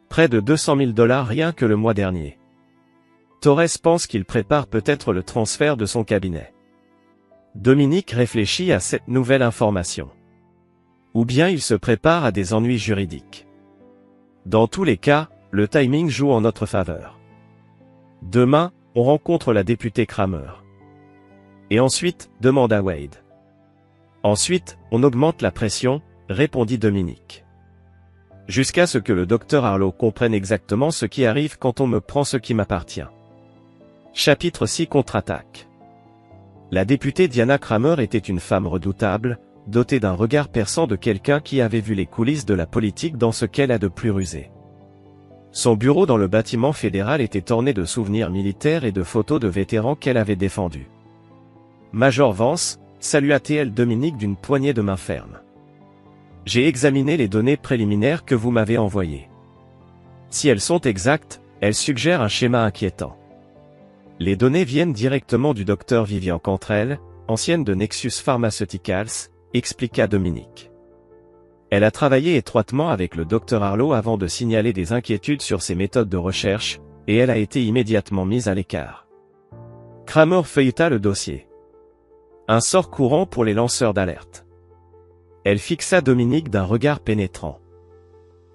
Près de $200 000 rien que le mois dernier. Torres pense qu'il prépare peut-être le transfert de son cabinet. Dominique réfléchit à cette nouvelle information. Ou bien il se prépare à des ennuis juridiques. Dans tous les cas, le timing joue en notre faveur. Demain, on rencontre la députée Kramer. Et ensuite, demanda Wade. Ensuite, on augmente la pression, répondit Dominique. Jusqu'à ce que le docteur Harlow comprenne exactement ce qui arrive quand on me prend ce qui m'appartient. Chapitre 6 contre-attaque. La députée Diana Kramer était une femme redoutable, dotée d'un regard perçant de quelqu'un qui avait vu les coulisses de la politique dans ce qu'elle a de plus rusé. Son bureau dans le bâtiment fédéral était orné de souvenirs militaires et de photos de vétérans qu'elle avait défendus. Major Vance, salua-t-elle Dominique d'une poignée de main ferme. J'ai examiné les données préliminaires que vous m'avez envoyées. Si elles sont exactes, elles suggèrent un schéma inquiétant. Les données viennent directement du docteur Vivian Cantrell, ancienne de Nexus Pharmaceuticals, expliqua Dominique. Elle a travaillé étroitement avec le docteur Harlow avant de signaler des inquiétudes sur ses méthodes de recherche, et elle a été immédiatement mise à l'écart. Kramer feuilleta le dossier. Un sort courant pour les lanceurs d'alerte. Elle fixa Dominique d'un regard pénétrant.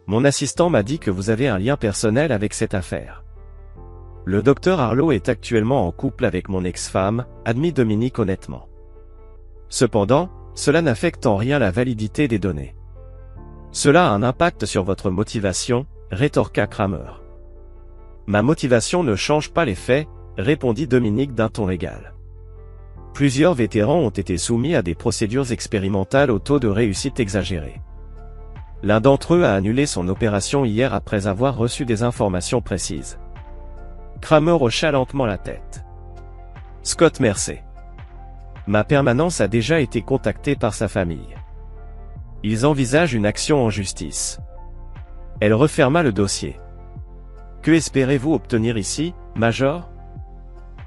Mon assistant m'a dit que vous avez un lien personnel avec cette affaire. Le docteur Harlow est actuellement en couple avec mon ex-femme, admit Dominique honnêtement. Cependant, cela n'affecte en rien la validité des données. Cela a un impact sur votre motivation, rétorqua Kramer. Ma motivation ne change pas les faits, répondit Dominique d'un ton égal. Plusieurs vétérans ont été soumis à des procédures expérimentales au taux de réussite exagéré. L'un d'entre eux a annulé son opération hier après avoir reçu des informations précises. Kramer hocha lentement la tête. Scott Mercer. Ma permanence a déjà été contactée par sa famille. Ils envisagent une action en justice. Elle referma le dossier. Que espérez-vous obtenir ici, Major?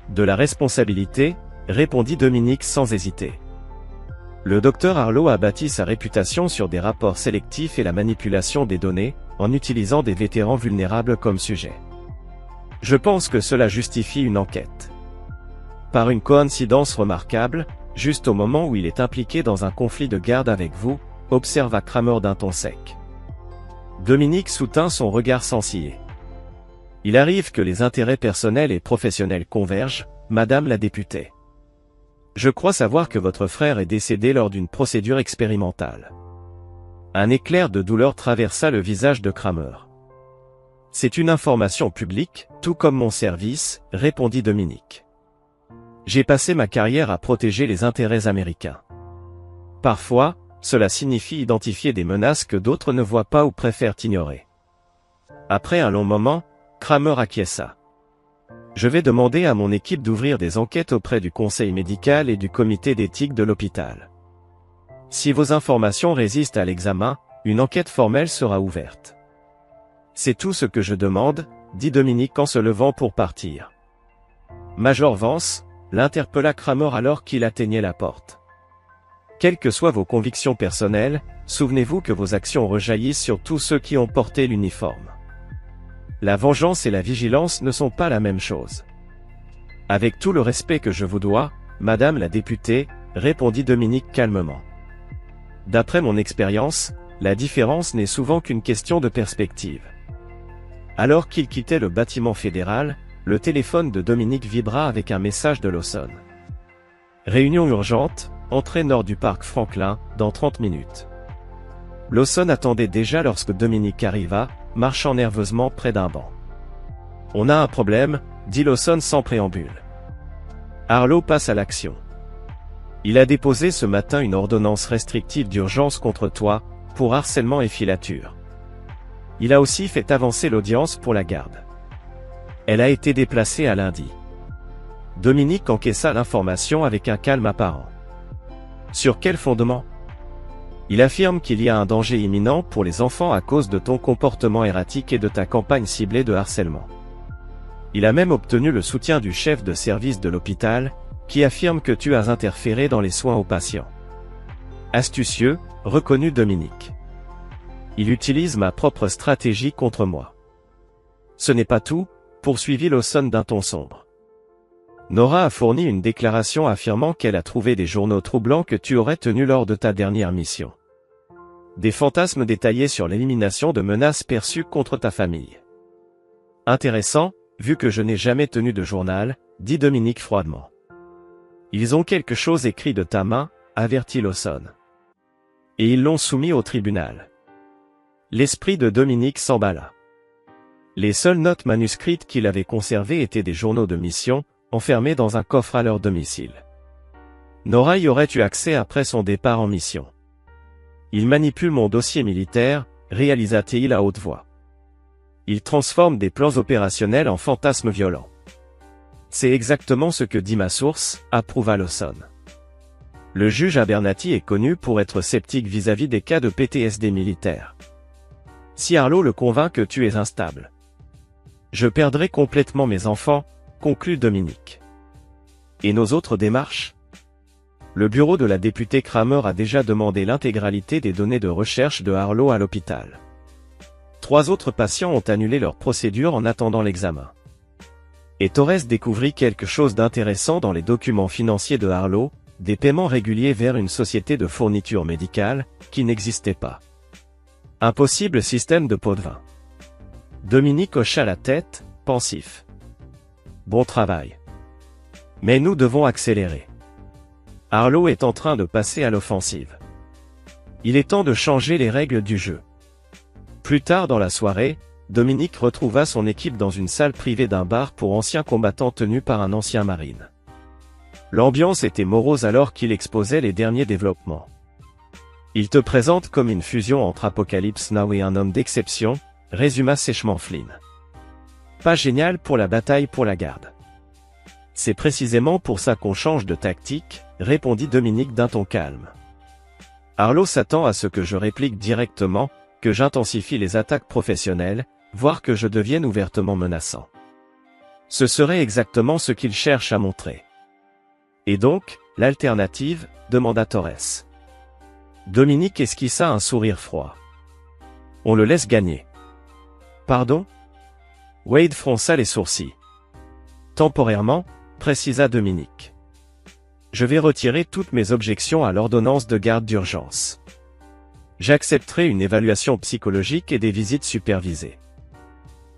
De la responsabilité, répondit Dominique sans hésiter. Le docteur Harlow a bâti sa réputation sur des rapports sélectifs et la manipulation des données, en utilisant des vétérans vulnérables comme sujet. Je pense que cela justifie une enquête. Par une coïncidence remarquable, juste au moment où il est impliqué dans un conflit de garde avec vous, observa Kramer d'un ton sec. Dominique soutint son regard sans ciller. Il arrive que les intérêts personnels et professionnels convergent, Madame la députée. Je crois savoir que votre frère est décédé lors d'une procédure expérimentale. Un éclair de douleur traversa le visage de Kramer. C'est une information publique, tout comme mon service, répondit Dominique. J'ai passé ma carrière à protéger les intérêts américains. Parfois, cela signifie identifier des menaces que d'autres ne voient pas ou préfèrent ignorer. Après un long moment, Kramer acquiesça. Je vais demander à mon équipe d'ouvrir des enquêtes auprès du conseil médical et du comité d'éthique de l'hôpital. Si vos informations résistent à l'examen, une enquête formelle sera ouverte. C'est tout ce que je demande, dit Dominique en se levant pour partir. Major Vance, l'interpella Kramer alors qu'il atteignait la porte. Quelles que soient vos convictions personnelles, souvenez-vous que vos actions rejaillissent sur tous ceux qui ont porté l'uniforme. La vengeance et la vigilance ne sont pas la même chose. Avec tout le respect que je vous dois, Madame la députée, répondit Dominique calmement. D'après mon expérience, la différence n'est souvent qu'une question de perspective. Alors qu'il quittait le bâtiment fédéral, le téléphone de Dominique vibra avec un message de Lawson. Réunion urgente, entrée nord du parc Franklin, dans 30 minutes. Lawson attendait déjà lorsque Dominique arriva, marchant nerveusement près d'un banc. On a un problème, dit Lawson sans préambule. Harlow passe à l'action. Il a déposé ce matin une ordonnance restrictive d'urgence contre toi, pour harcèlement et filature. Il a aussi fait avancer l'audience pour la garde. Elle a été déplacée à lundi. Dominique encaissa l'information avec un calme apparent. Sur quel fondement? Il affirme qu'il y a un danger imminent pour les enfants à cause de ton comportement erratique et de ta campagne ciblée de harcèlement. Il a même obtenu le soutien du chef de service de l'hôpital, qui affirme que tu as interféré dans les soins aux patients. Astucieux, reconnut Dominique. Il utilise ma propre stratégie contre moi. Ce n'est pas tout, poursuivit Lawson d'un ton sombre. Nora a fourni une déclaration affirmant qu'elle a trouvé des journaux troublants que tu aurais tenus lors de ta dernière mission. Des fantasmes détaillés sur l'élimination de menaces perçues contre ta famille. Intéressant, vu que je n'ai jamais tenu de journal, dit Dominique froidement. Ils ont quelque chose écrit de ta main, avertit Lawson. Et ils l'ont soumis au tribunal. L'esprit de Dominique s'emballa. Les seules notes manuscrites qu'il avait conservées étaient des journaux de mission, enfermés dans un coffre à leur domicile. Nora y aurait eu accès après son départ en mission. Il manipule mon dossier militaire, réalisa-t-il à haute voix. Il transforme des plans opérationnels en fantasmes violents. C'est exactement ce que dit ma source, approuva Lawson. Le juge Abernathy est connu pour être sceptique vis-à-vis des cas de PTSD militaire. Si Harlow le convainc que tu es instable, je perdrai complètement mes enfants, conclut Dominique. Et nos autres démarches? Le bureau de la députée Kramer a déjà demandé l'intégralité des données de recherche de Harlow à l'hôpital. 3 autres patients ont annulé leur procédure en attendant l'examen. Et Torres découvrit quelque chose d'intéressant dans les documents financiers de Harlow, des paiements réguliers vers une société de fourniture médicale, qui n'existait pas. Un possible système de pot de vin. Dominique hocha la tête, pensif. Bon travail. Mais nous devons accélérer. Harlow est en train de passer à l'offensive. Il est temps de changer les règles du jeu. Plus tard dans la soirée, Dominique retrouva son équipe dans une salle privée d'un bar pour anciens combattants tenu par un ancien marine. L'ambiance était morose alors qu'il exposait les derniers développements. Il te présente comme une fusion entre Apocalypse Now et un homme d'exception, résuma sèchement Flynn. Pas génial pour la bataille pour la garde. C'est précisément pour ça qu'on change de tactique, répondit Dominique d'un ton calme. Arlo s'attend à ce que je réplique directement, que j'intensifie les attaques professionnelles, voire que je devienne ouvertement menaçant. Ce serait exactement ce qu'il cherche à montrer. Et donc, l'alternative, demanda Torres. Dominique esquissa un sourire froid. On le laisse gagner. Pardon? Wade fronça les sourcils. Temporairement, précisa Dominique. Je vais retirer toutes mes objections à l'ordonnance de garde d'urgence. J'accepterai une évaluation psychologique et des visites supervisées.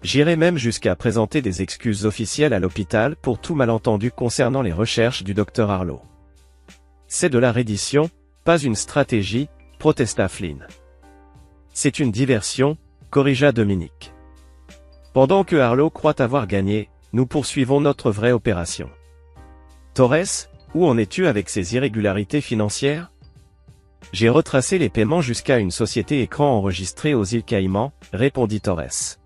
J'irai même jusqu'à présenter des excuses officielles à l'hôpital pour tout malentendu concernant les recherches du docteur Arlo. C'est de la reddition, pas une stratégie, protesta Flynn. C'est une diversion, corrigea Dominique. Pendant que Arlo croit avoir gagné, nous poursuivons notre vraie opération. Torres, où en es-tu avec ces irrégularités financières? J'ai retracé les paiements jusqu'à une société écran enregistrée aux îles Caïmans, répondit Torres.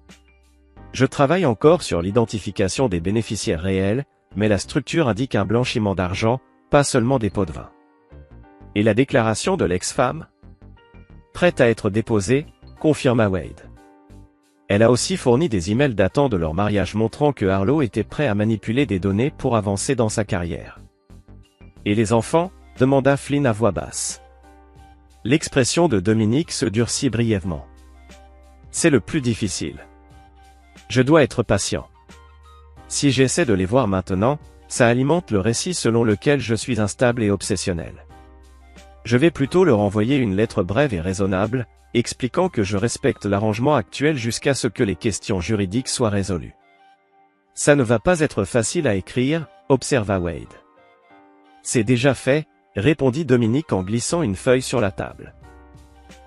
Je travaille encore sur l'identification des bénéficiaires réels, mais la structure indique un blanchiment d'argent, pas seulement des pots de vin. Et la déclaration de l'ex-femme? Prête à être déposée, confirma Wade. Elle a aussi fourni des emails datant de leur mariage montrant que Arlo était prêt à manipuler des données pour avancer dans sa carrière. Et les enfants? Demanda Flynn à voix basse. L'expression de Dominique se durcit brièvement. C'est le plus difficile. Je dois être patient. Si j'essaie de les voir maintenant, ça alimente le récit selon lequel je suis instable et obsessionnel. Je vais plutôt leur envoyer une lettre brève et raisonnable, expliquant que je respecte l'arrangement actuel jusqu'à ce que les questions juridiques soient résolues. Ça ne va pas être facile à écrire, observa Wade. C'est déjà fait, répondit Dominique en glissant une feuille sur la table.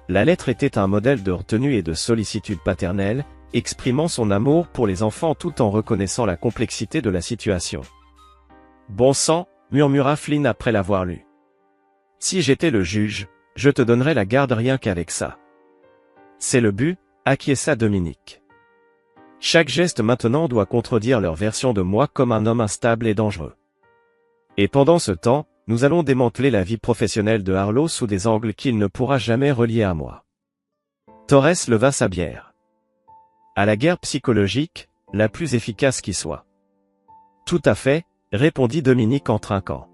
La lettre était un modèle de retenue et de sollicitude paternelle, exprimant son amour pour les enfants tout en reconnaissant la complexité de la situation. Bon sang, murmura Flynn après l'avoir lu. Si j'étais le juge, je te donnerais la garde rien qu'avec ça. C'est le but, acquiesça Dominique. Chaque geste maintenant doit contredire leur version de moi comme un homme instable et dangereux. Et pendant ce temps, nous allons démanteler la vie professionnelle de Arlo sous des angles qu'il ne pourra jamais relier à moi. Torres leva sa bière. À la guerre psychologique, la plus efficace qui soit. Tout à fait, répondit Dominique en trinquant.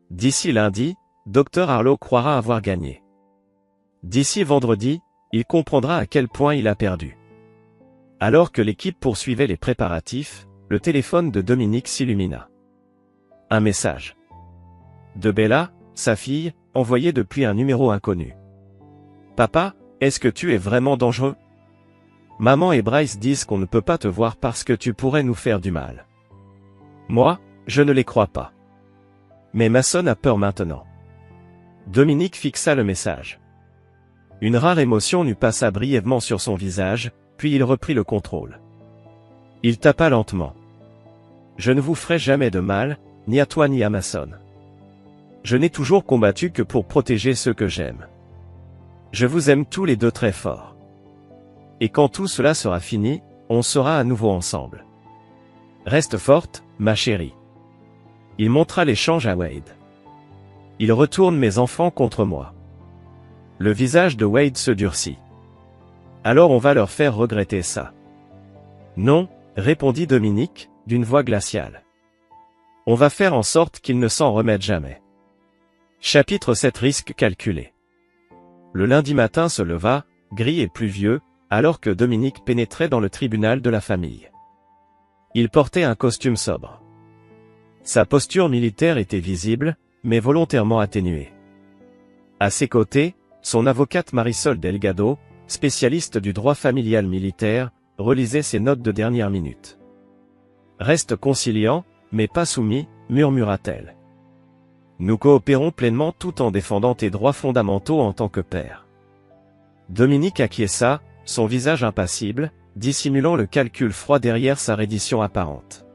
D'ici lundi, Dr Arlo croira avoir gagné. D'ici vendredi, il comprendra à quel point il a perdu. Alors que l'équipe poursuivait les préparatifs, le téléphone de Dominique s'illumina. Un message. De Bella, sa fille, envoyé depuis un numéro inconnu. Papa, est-ce que tu es vraiment dangereux? Maman et Bryce disent qu'on ne peut pas te voir parce que tu pourrais nous faire du mal. Moi, je ne les crois pas. Mais Mason a peur maintenant. Dominique fixa le message. Une rare émotion lui passa brièvement sur son visage, puis il reprit le contrôle. Il tapa lentement. Je ne vous ferai jamais de mal, ni à toi ni à Mason. Je n'ai toujours combattu que pour protéger ceux que j'aime. Je vous aime tous les deux très fort. Et quand tout cela sera fini, on sera à nouveau ensemble. Reste forte, ma chérie. Il montra l'échange à Wade. Il retourne mes enfants contre moi. Le visage de Wade se durcit. Alors on va leur faire regretter ça. Non, répondit Dominique, d'une voix glaciale. On va faire en sorte qu'ils ne s'en remettent jamais. Chapitre 7 Risque calculé. Le lundi matin se leva, gris et pluvieux, alors que Dominique pénétrait dans le tribunal de la famille. Il portait un costume sobre. Sa posture militaire était visible, mais volontairement atténuée. À ses côtés, son avocate Marisol Delgado, spécialiste du droit familial militaire, relisait ses notes de dernière minute. Reste conciliant, mais pas soumis, murmura-t-elle. Nous coopérons pleinement tout en défendant tes droits fondamentaux en tant que père. Dominique acquiesça, son visage impassible, dissimulant le calcul froid derrière sa reddition apparente.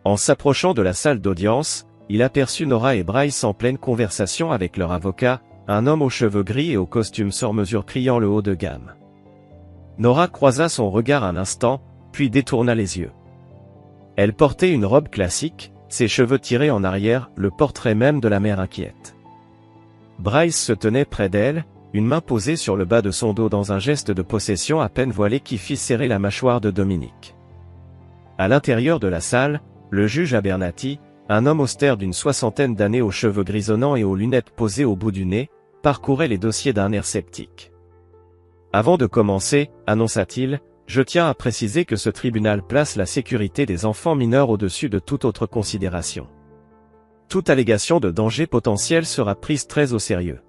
En s'approchant de la salle d'audience, il aperçut Nora et Bryce en pleine conversation avec leur avocat, un homme aux cheveux gris et au costume sur mesure criant le haut de gamme. Nora croisa son regard un instant, puis détourna les yeux. Elle portait une robe classique, ses cheveux tirés en arrière, le portrait même de la mère inquiète. Bryce se tenait près d'elle, une main posée sur le bas de son dos dans un geste de possession à peine voilé qui fit serrer la mâchoire de Dominique. À l'intérieur de la salle, le juge Abernathy, un homme austère d'une soixantaine d'années aux cheveux grisonnants et aux lunettes posées au bout du nez, parcourait les dossiers d'un air sceptique. « Avant de commencer, annonça-t-il, je tiens à préciser que ce tribunal place la sécurité des enfants mineurs au-dessus de toute autre considération. Toute allégation de danger potentiel sera prise très au sérieux. »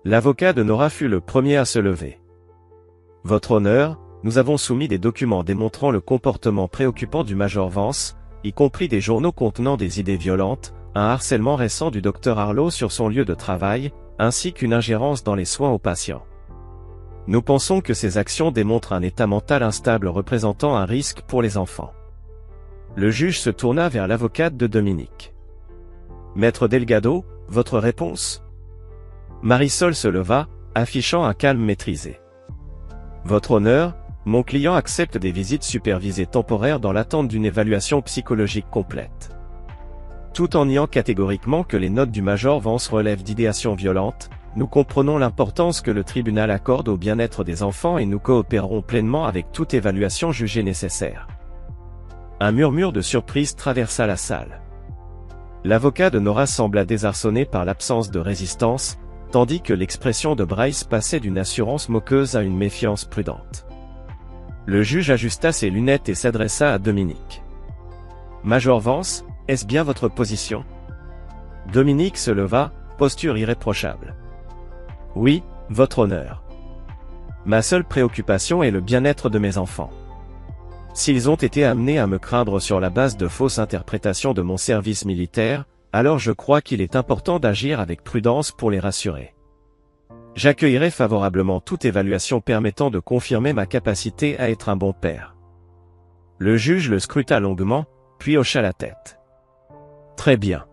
L'avocat de Nora fut le premier à se lever. « Votre honneur, nous avons soumis des documents démontrant le comportement préoccupant du Major Vance, y compris des journaux contenant des idées violentes, un harcèlement récent du Dr Harlow sur son lieu de travail, ainsi qu'une ingérence dans les soins aux patients. Nous pensons que ces actions démontrent un état mental instable représentant un risque pour les enfants. » Le juge se tourna vers l'avocate de Dominique. « Maître Delgado, votre réponse ?» Marisol se leva, affichant un calme maîtrisé. « Votre honneur, mon client accepte des visites supervisées temporaires dans l'attente d'une évaluation psychologique complète. Tout en niant catégoriquement que les notes du Major Vance relèvent d'idéation violente, nous comprenons l'importance que le tribunal accorde au bien-être des enfants et nous coopérerons pleinement avec toute évaluation jugée nécessaire. » Un murmure de surprise traversa la salle. L'avocat de Nora sembla désarçonné par l'absence de résistance, tandis que l'expression de Bryce passait d'une assurance moqueuse à une méfiance prudente. Le juge ajusta ses lunettes et s'adressa à Dominique. « Major Vance, est-ce bien votre position ?» Dominique se leva, posture irréprochable. « Oui, votre honneur. Ma seule préoccupation est le bien-être de mes enfants. S'ils ont été amenés à me craindre sur la base de fausses interprétations de mon service militaire, alors je crois qu'il est important d'agir avec prudence pour les rassurer. J'accueillerai favorablement toute évaluation permettant de confirmer ma capacité à être un bon père. » Le juge le scruta longuement, puis hocha la tête. « Très bien.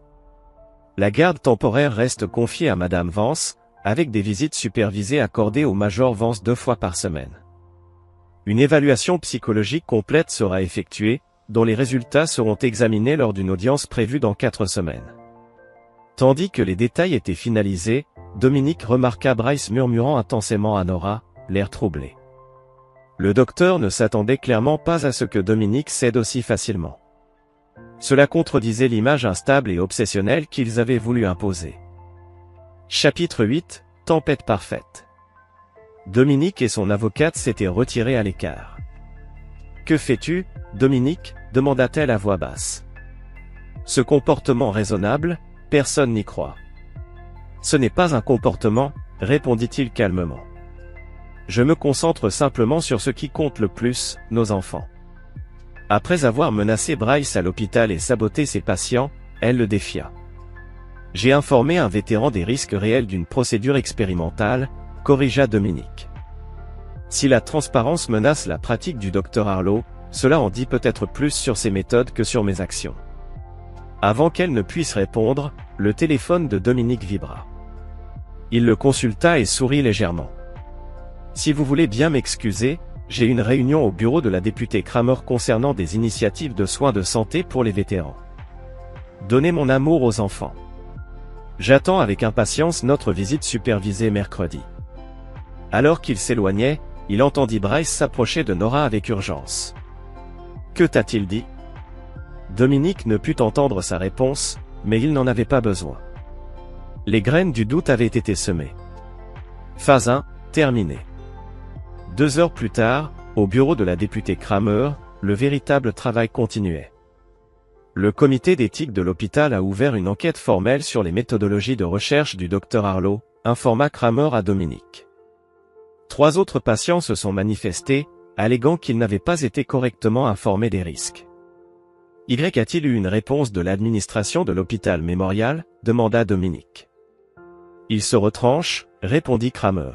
La garde temporaire reste confiée à Madame Vance, avec des visites supervisées accordées au Major Vance 2 fois par semaine. Une évaluation psychologique complète sera effectuée, dont les résultats seront examinés lors d'une audience prévue dans 4 semaines. » Tandis que les détails étaient finalisés, Dominique remarqua Bryce murmurant intensément à Nora, l'air troublé. Le docteur ne s'attendait clairement pas à ce que Dominique cède aussi facilement. Cela contredisait l'image instable et obsessionnelle qu'ils avaient voulu imposer. Chapitre 8, Tempête parfaite. Dominique et son avocate s'étaient retirés à l'écart. « Que fais-tu, Dominique ?» demanda-t-elle à voix basse. Ce comportement raisonnable, personne n'y croit. Ce n'est pas un comportement, répondit-il calmement. Je me concentre simplement sur ce qui compte le plus, nos enfants. Après avoir menacé Bryce à l'hôpital et saboté ses patients, elle le défia. J'ai informé un vétéran des risques réels d'une procédure expérimentale, corrigea Dominique. Si la transparence menace la pratique du Dr Harlow, cela en dit peut-être plus sur ses méthodes que sur mes actions. Avant qu'elle ne puisse répondre, le téléphone de Dominique vibra. Il le consulta et sourit légèrement. « Si vous voulez bien m'excuser, j'ai une réunion au bureau de la députée Kramer concernant des initiatives de soins de santé pour les vétérans. Donnez mon amour aux enfants. J'attends avec impatience notre visite supervisée mercredi. » Alors qu'il s'éloignait, il entendit Bryce s'approcher de Nora avec urgence. « Que t'a-t-il dit ?» Dominique ne put entendre sa réponse, mais il n'en avait pas besoin. Les graines du doute avaient été semées. Phase 1, terminée. 2 heures plus tard, au bureau de la députée Kramer, le véritable travail continuait. Le comité d'éthique de l'hôpital a ouvert une enquête formelle sur les méthodologies de recherche du Dr Harlow, informa Kramer à Dominique. 3 autres patients se sont manifestés, alléguant qu'ils n'avaient pas été correctement informés des risques. Y a-t-il eu une réponse de l'administration de l'hôpital Mémorial ? Demanda Dominique. Il se retranche, répondit Kramer.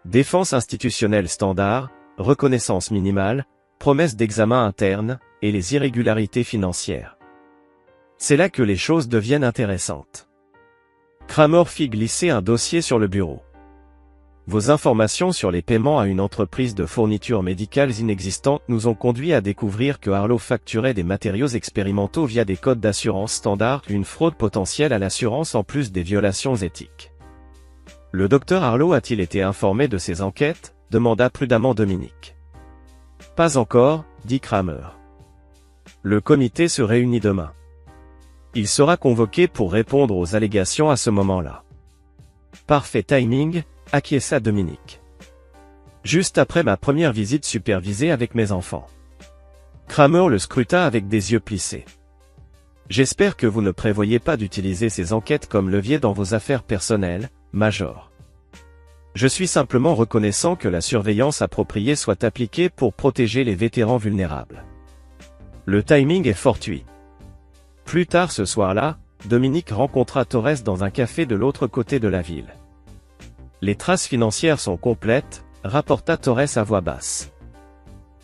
Défense institutionnelle standard, reconnaissance minimale, promesse d'examen interne, et les irrégularités financières. C'est là que les choses deviennent intéressantes. Kramer fit glisser un dossier sur le bureau. Vos informations sur les paiements à une entreprise de fournitures médicales inexistantes nous ont conduit à découvrir que Harlow facturait des matériaux expérimentaux via des codes d'assurance standard, une fraude potentielle à l'assurance en plus des violations éthiques. Le docteur Harlow a-t-il été informé de ces enquêtes ? Demanda prudemment Dominique. Pas encore, dit Kramer. Le comité se réunit demain. Il sera convoqué pour répondre aux allégations à ce moment-là. Parfait timing, acquiesça Dominique. Juste après ma première visite supervisée avec mes enfants. Kramer le scruta avec des yeux plissés. J'espère que vous ne prévoyez pas d'utiliser ces enquêtes comme levier dans vos affaires personnelles, Major. Je suis simplement reconnaissant que la surveillance appropriée soit appliquée pour protéger les vétérans vulnérables. Le timing est fortuit. Plus tard ce soir-là, Dominique rencontra Torres dans un café de l'autre côté de la ville. Les traces financières sont complètes, rapporta Torres à voix basse.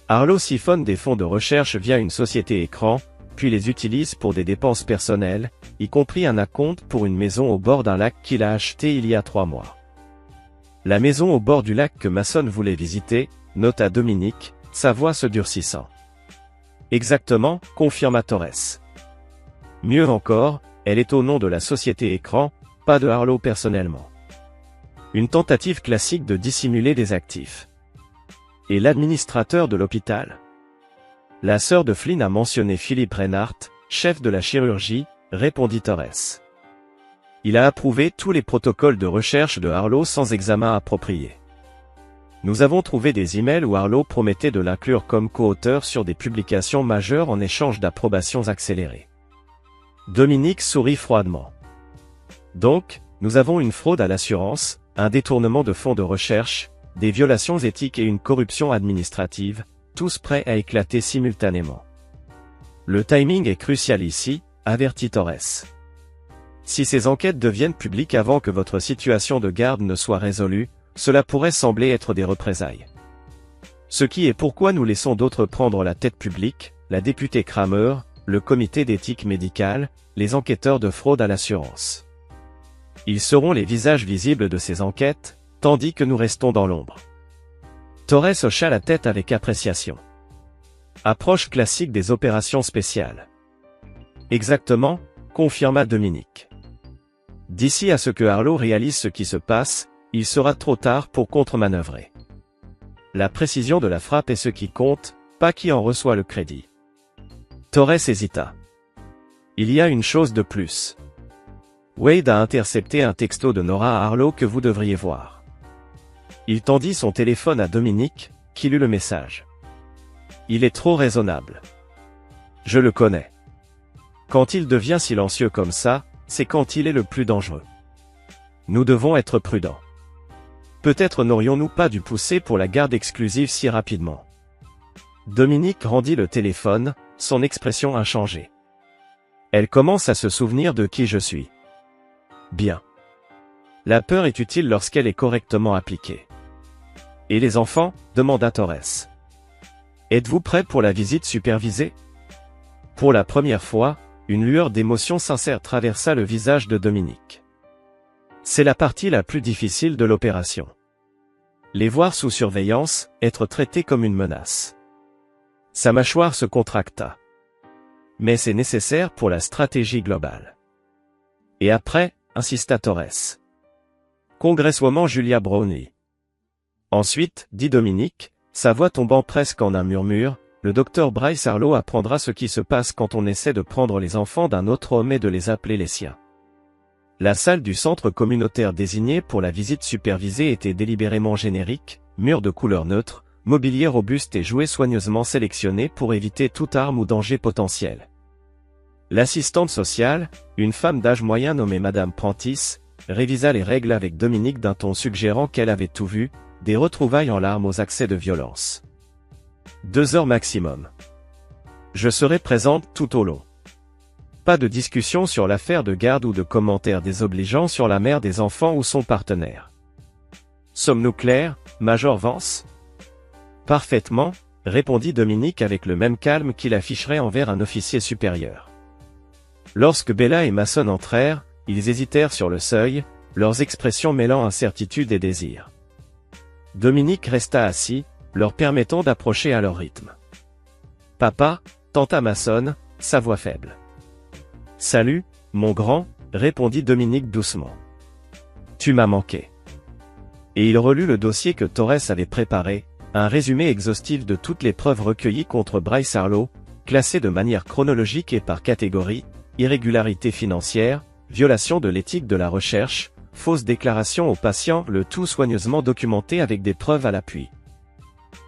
Harlow siphonne des fonds de recherche via une société écran, puis les utilise pour des dépenses personnelles, y compris un acompte pour une maison au bord d'un lac qu'il a acheté il y a 3 mois. La maison au bord du lac que Mason voulait visiter, nota Dominique, sa voix se durcissant. Exactement, confirma Torres. Mieux encore, elle est au nom de la société écran, pas de Harlow personnellement. Une tentative classique de dissimuler des actifs. Et l'administrateur de l'hôpital? La sœur de Flynn a mentionné Philip Reinhardt, chef de la chirurgie, répondit Torres. Il a approuvé tous les protocoles de recherche de Harlow sans examen approprié. Nous avons trouvé des emails où Harlow promettait de l'inclure comme co-auteur sur des publications majeures en échange d'approbations accélérées. Dominique sourit froidement. Donc, nous avons une fraude à l'assurance, un détournement de fonds de recherche, des violations éthiques et une corruption administrative, tous prêts à éclater simultanément. Le timing est crucial ici, avertit Torres. Si ces enquêtes deviennent publiques avant que votre situation de garde ne soit résolue, cela pourrait sembler être des représailles. Ce qui est pourquoi nous laissons d'autres prendre la tête publique, la députée Kramer, le comité d'éthique médicale, les enquêteurs de fraude à l'assurance. Ils seront les visages visibles de ces enquêtes, tandis que nous restons dans l'ombre. Torres hocha la tête avec appréciation. Approche classique des opérations spéciales. Exactement, confirma Dominique. D'ici à ce que Harlow réalise ce qui se passe, il sera trop tard pour contre-manœuvrer. La précision de la frappe est ce qui compte, pas qui en reçoit le crédit. Torres hésita. Il y a une chose de plus. Wade a intercepté un texto de Nora à Harlow que vous devriez voir. Il tendit son téléphone à Dominique, qui lut le message. Il est trop raisonnable. Je le connais. Quand il devient silencieux comme ça, c'est quand il est le plus dangereux. Nous devons être prudents. Peut-être n'aurions-nous pas dû pousser pour la garde exclusive si rapidement. Dominique rendit le téléphone, son expression inchangée. Elle commence à se souvenir de qui je suis. Bien. La peur est utile lorsqu'elle est correctement appliquée. Et les enfants ? Demanda Torres. Êtes-vous prêt pour la visite supervisée ? Pour la première fois, une lueur d'émotion sincère traversa le visage de Dominique. C'est la partie la plus difficile de l'opération. Les voir sous surveillance, être traités comme une menace. Sa mâchoire se contracta. Mais c'est nécessaire pour la stratégie globale. Et après, insista Torres. Congresswoman Julia Brownie. Ensuite, dit Dominique, sa voix tombant presque en un murmure, le docteur Bryce Harlow apprendra ce qui se passe quand on essaie de prendre les enfants d'un autre homme et de les appeler les siens. La salle du centre communautaire désignée pour la visite supervisée était délibérément générique, murs de couleur neutre, mobilier robuste et jouets soigneusement sélectionnés pour éviter toute arme ou danger potentiel. L'assistante sociale, une femme d'âge moyen nommée Madame Prentice, révisa les règles avec Dominique d'un ton suggérant qu'elle avait tout vu, des retrouvailles en larmes aux accès de violence. 2 heures maximum. Je serai présente tout au long. Pas de discussion sur l'affaire de garde ou de commentaires désobligeants sur la mère des enfants ou son partenaire. Sommes-nous clairs, Major Vance ? Parfaitement, répondit Dominique avec le même calme qu'il afficherait envers un officier supérieur. Lorsque Bella et Mason entrèrent, ils hésitèrent sur le seuil, leurs expressions mêlant incertitude et désir. Dominique resta assis, leur permettant d'approcher à leur rythme. « Papa » tenta Mason, sa voix faible. « Salut, mon grand » répondit Dominique doucement. « Tu m'as manqué. » Et il relut le dossier que Torres avait préparé, un résumé exhaustif de toutes les preuves recueillies contre Bryce Harlow, classées de manière chronologique et par catégorie: irrégularité financière, violation de l'éthique de la recherche, fausse déclaration aux patients, le tout soigneusement documenté avec des preuves à l'appui.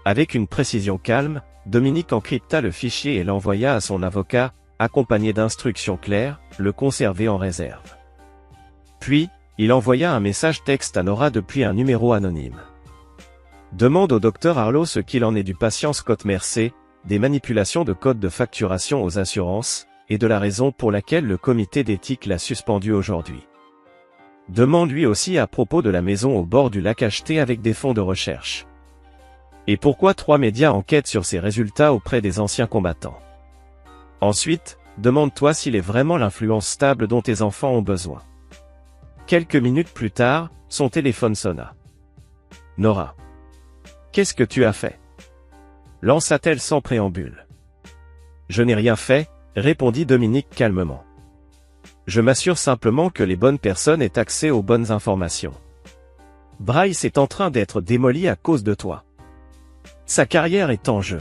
Avec une précision calme, Dominique encrypta le fichier et l'envoya à son avocat, accompagné d'instructions claires, le conserver en réserve. Puis, il envoya un message texte à Nora depuis un numéro anonyme. Demande au docteur Harlow ce qu'il en est du patient Scott Mercer, des manipulations de code de facturation aux assurances, et de la raison pour laquelle le comité d'éthique l'a suspendu aujourd'hui. Demande lui aussi à propos de la maison au bord du lac achetée avec des fonds de recherche. Et pourquoi 3 médias enquêtent sur ses résultats auprès des anciens combattants. Ensuite, demande-toi s'il est vraiment l'influence stable dont tes enfants ont besoin. Quelques minutes plus tard, son téléphone sonna. « Nora. Qu'est-ce que tu as fait » lança-t-elle sans préambule. « Je n'ai rien fait » répondit Dominique calmement. « Je m'assure simplement que les bonnes personnes aient accès aux bonnes informations. Bryce est en train d'être démoli à cause de toi. Sa carrière est en jeu. »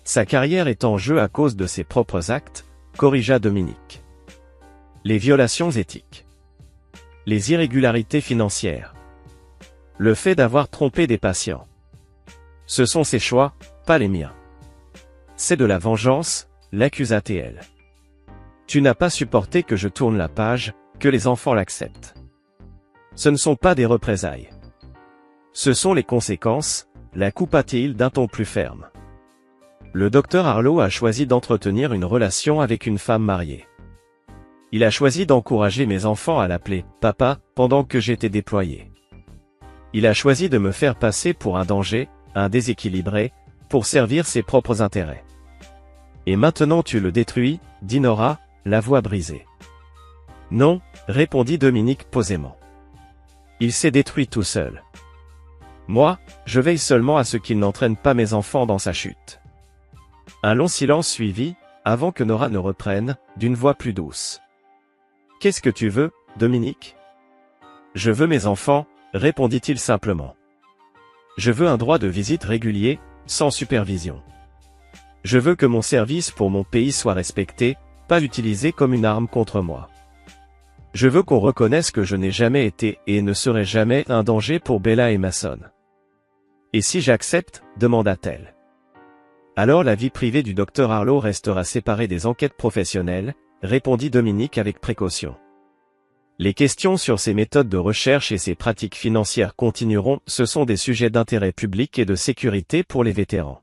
Sa carrière est en jeu à cause de ses propres actes, corrigea Dominique. Les violations éthiques. Les irrégularités financières. Le fait d'avoir trompé des patients. Ce sont ses choix, pas les miens. C'est de la vengeance, l'accusa-t-elle. Tu n'as pas supporté que je tourne la page, que les enfants l'acceptent. Ce ne sont pas des représailles. Ce sont les conséquences, la coupa-t-il d'un ton plus ferme. Le docteur Harlow a choisi d'entretenir une relation avec une femme mariée. Il a choisi d'encourager mes enfants à l'appeler « papa » pendant que j'étais déployé. Il a choisi de me faire passer pour un danger, un déséquilibré, pour servir ses propres intérêts. Et maintenant tu le détruis, dit Nora, la voix brisée. Non, répondit Dominique posément. Il s'est détruit tout seul. Moi, je veille seulement à ce qu'il n'entraîne pas mes enfants dans sa chute. Un long silence suivit, avant que Nora ne reprenne, d'une voix plus douce. Qu'est-ce que tu veux, Dominique ? Je veux mes enfants, répondit-il simplement. Je veux un droit de visite régulier, sans supervision. Je veux que mon service pour mon pays soit respecté, pas utilisé comme une arme contre moi. Je veux qu'on reconnaisse que je n'ai jamais été et ne serai jamais un danger pour Bella et Mason. Et si j'accepte, demanda-t-elle. Alors la vie privée du docteur Harlow restera séparée des enquêtes professionnelles, répondit Dominique avec précaution. Les questions sur ses méthodes de recherche et ses pratiques financières continueront, ce sont des sujets d'intérêt public et de sécurité pour les vétérans.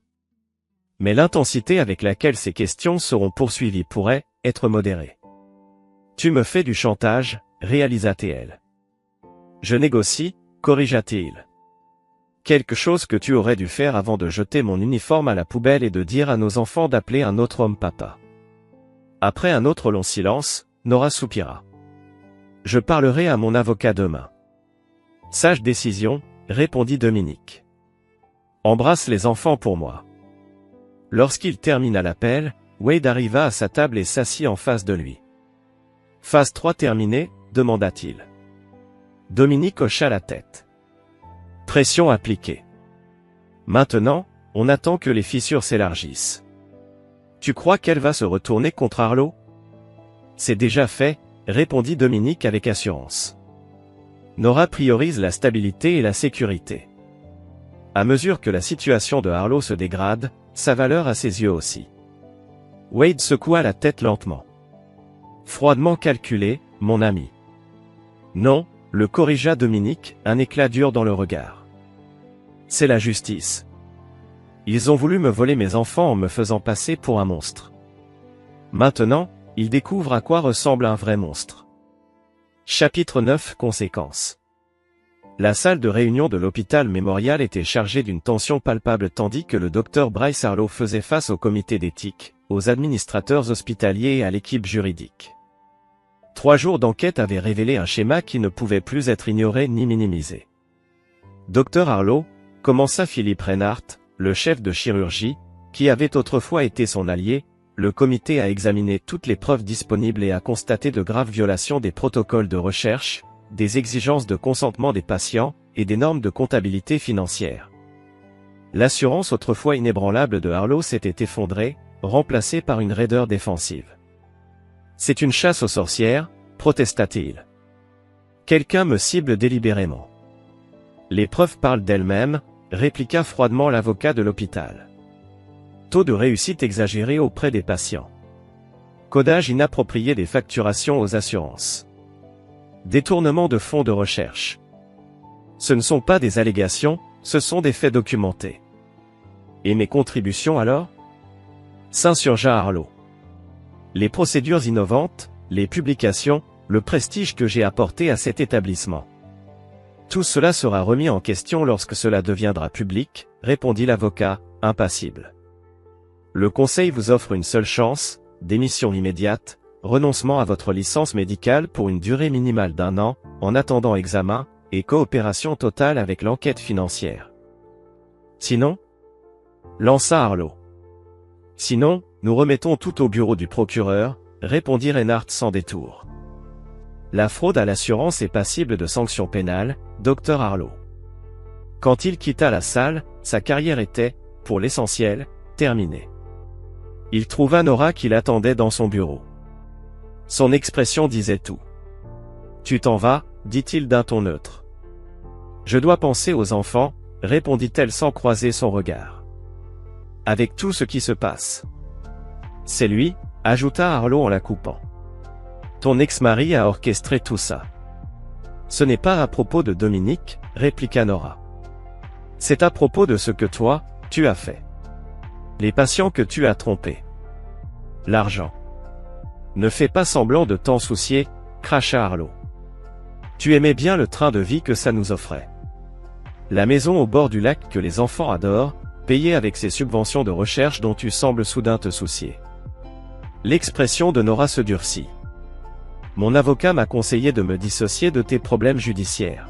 Mais l'intensité avec laquelle ces questions seront poursuivies pourrait être modérée. Tu me fais du chantage, réalisa-t-elle. Je négocie, corrigea-t-il. Quelque chose que tu aurais dû faire avant de jeter mon uniforme à la poubelle et de dire à nos enfants d'appeler un autre homme papa. Après un autre long silence, Nora soupira. Je parlerai à mon avocat demain. Sage décision, répondit Dominique. Embrasse les enfants pour moi. Lorsqu'il termina l'appel, Wade arriva à sa table et s'assit en face de lui. Phase 3 terminée, demanda-t-il. Dominique hocha la tête. Pression appliquée. Maintenant, on attend que les fissures s'élargissent. Tu crois qu'elle va se retourner contre Harlow ? C'est déjà fait, répondit Dominique avec assurance. Nora priorise la stabilité et la sécurité. À mesure que la situation de Harlow se dégrade, sa valeur à ses yeux aussi. Wade secoua la tête lentement. Froidement calculé, mon ami. Non, le corrigea Dominique, un éclat dur dans le regard. C'est la justice. Ils ont voulu me voler mes enfants en me faisant passer pour un monstre. Maintenant, ils découvrent à quoi ressemble un vrai monstre. Chapitre 9 Conséquences. La salle de réunion de l'hôpital mémorial était chargée d'une tension palpable tandis que le docteur Bryce Harlow faisait face au comité d'éthique, aux administrateurs hospitaliers et à l'équipe juridique. 3 jours d'enquête avaient révélé un schéma qui ne pouvait plus être ignoré ni minimisé. Docteur Harlow, commença Philippe Reinhardt, le chef de chirurgie, qui avait autrefois été son allié, le comité a examiné toutes les preuves disponibles et a constaté de graves violations des protocoles de recherche, des exigences de consentement des patients, et des normes de comptabilité financière. L'assurance autrefois inébranlable de Harlow s'était effondrée, remplacée par une raideur défensive. C'est une chasse aux sorcières, protesta-t-il. Quelqu'un me cible délibérément. Les preuves parlent d'elles-mêmes, répliqua froidement l'avocat de l'hôpital. Taux de réussite exagéré auprès des patients. Codage inapproprié des facturations aux assurances. Détournement de fonds de recherche. Ce ne sont pas des allégations, ce sont des faits documentés. Et mes contributions alors ? S'insurgea Harlow. Les procédures innovantes, les publications, le prestige que j'ai apporté à cet établissement. Tout cela sera remis en question lorsque cela deviendra public, répondit l'avocat, impassible. Le Conseil vous offre une seule chance, démission immédiate, renoncement à votre licence médicale pour une durée minimale d'1 an, en attendant examen, et coopération totale avec l'enquête financière. Sinon ? Lança Harlow. Sinon, nous remettons tout au bureau du procureur, répondit Reinhardt sans détour. La fraude à l'assurance est passible de sanctions pénales, docteur Harlow. Quand il quitta la salle, sa carrière était, pour l'essentiel, terminée. Il trouva Nora qui l'attendait dans son bureau. Son expression disait tout. « Tu t'en vas » dit-il d'un ton neutre. « Je dois penser aux enfants » répondit-elle sans croiser son regard. « Avec tout ce qui se passe. » C'est lui, ajouta Harlow en la coupant. « Ton ex-mari a orchestré tout ça. » Ce n'est pas à propos de Dominique, répliqua Nora. C'est à propos de ce que toi, tu as fait. Les patients que tu as trompés. L'argent. Ne fais pas semblant de t'en soucier, cracha Harlow. Tu aimais bien le train de vie que ça nous offrait. La maison au bord du lac que les enfants adorent, payée avec ces subventions de recherche dont tu sembles soudain te soucier. L'expression de Nora se durcit. Mon avocat m'a conseillé de me dissocier de tes problèmes judiciaires.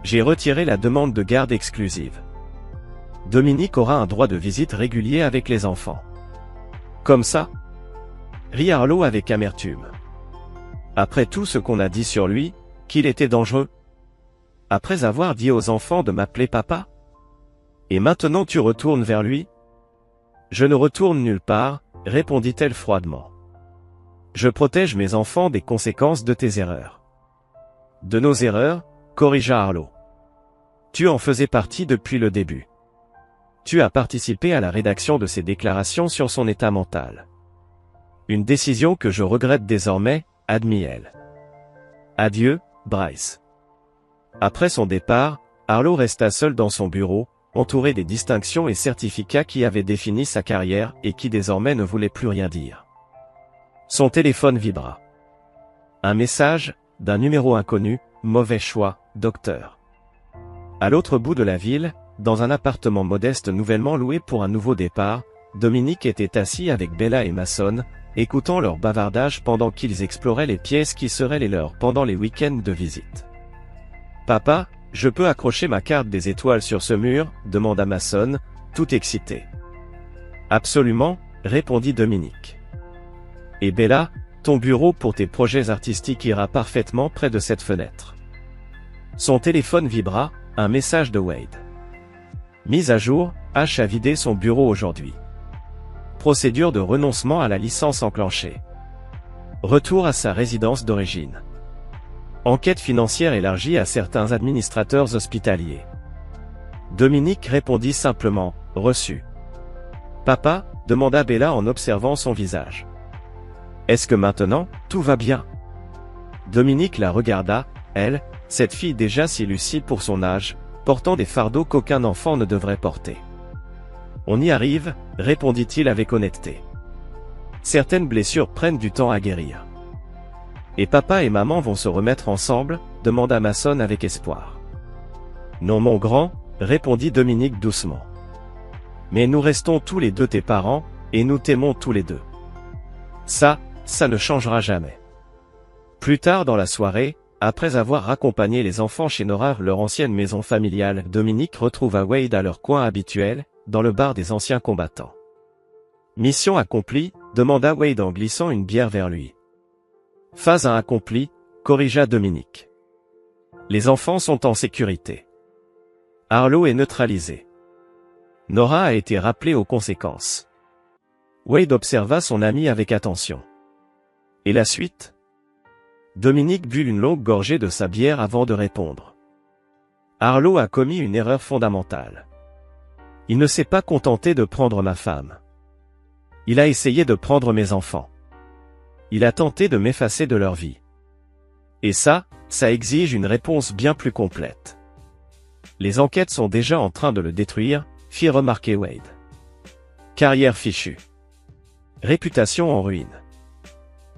J'ai retiré la demande de garde exclusive. Dominique aura un droit de visite régulier avec les enfants. Comme ça ? Rit Harlow avec amertume. Après tout ce qu'on a dit sur lui, qu'il était dangereux. Après avoir dit aux enfants de m'appeler papa ? Et maintenant tu retournes vers lui ? Je ne retourne nulle part, répondit-elle froidement. Je protège mes enfants des conséquences de tes erreurs. De nos erreurs, corrigea Harlow. Tu en faisais partie depuis le début. Tu as participé à la rédaction de ces déclarations sur son état mental. Une décision que je regrette désormais, admit-elle. Adieu, Bryce. Après son départ, Harlow resta seul dans son bureau, entouré des distinctions et certificats qui avaient défini sa carrière et qui désormais ne voulaient plus rien dire. Son téléphone vibra. Un message, d'un numéro inconnu, mauvais choix, docteur. À l'autre bout de la ville, dans un appartement modeste nouvellement loué pour un nouveau départ, Dominique était assis avec Bella et Mason, écoutant leur bavardage pendant qu'ils exploraient les pièces qui seraient les leurs pendant les week-ends de visite. « Papa, je peux accrocher ma carte des étoiles sur ce mur ?» demanda Mason, tout excité. « Absolument » répondit Dominique. « Et Bella, ton bureau pour tes projets artistiques ira parfaitement près de cette fenêtre. » Son téléphone vibra, un message de Wade. Mise à jour, H a vidé son bureau aujourd'hui. Procédure de renoncement à la licence enclenchée. Retour à sa résidence d'origine. Enquête financière élargie à certains administrateurs hospitaliers. Dominique répondit simplement, reçu. Papa, demanda Bella en observant son visage. Est-ce que maintenant, tout va bien? Dominique la regarda, elle, cette fille déjà si lucide pour son âge, portant des fardeaux qu'aucun enfant ne devrait porter. On y arrive, répondit-il avec honnêteté. Certaines blessures prennent du temps à guérir. Et papa et maman vont se remettre ensemble, demanda Mason avec espoir. Non mon grand, répondit Dominique doucement. Mais nous restons tous les deux tes parents, et nous t'aimons tous les deux. Ça ne changera jamais. Plus tard dans la soirée, après avoir raccompagné les enfants chez Nora, leur ancienne maison familiale, Dominique retrouva Wade à leur coin habituel, dans le bar des anciens combattants. Mission accomplie, demanda Wade en glissant une bière vers lui. Phase 1 accomplie, corrigea Dominique. Les enfants sont en sécurité. Harlow est neutralisé. Nora a été rappelée aux conséquences. Wade observa son ami avec attention. Et la suite? Dominique but une longue gorgée de sa bière avant de répondre. Harlow a commis une erreur fondamentale. Il ne s'est pas contenté de prendre ma femme. Il a essayé de prendre mes enfants. Il a tenté de m'effacer de leur vie. Et ça exige une réponse bien plus complète. Les enquêtes sont déjà en train de le détruire, fit remarquer Wade. Carrière fichue. Réputation en ruine.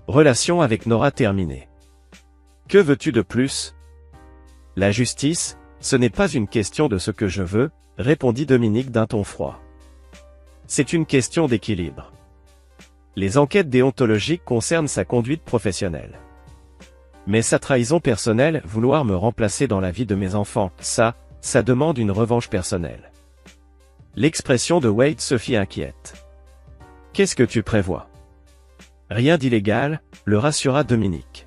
Relation avec Nora terminée. Que veux-tu de plus? La justice, ce n'est pas une question de ce que je veux, répondit Dominique d'un ton froid. C'est une question d'équilibre. Les enquêtes déontologiques concernent sa conduite professionnelle. Mais sa trahison personnelle, vouloir me remplacer dans la vie de mes enfants, ça demande une revanche personnelle. L'expression de Wade se fit inquiète. Qu'est-ce que tu prévois? Rien d'illégal, le rassura Dominique.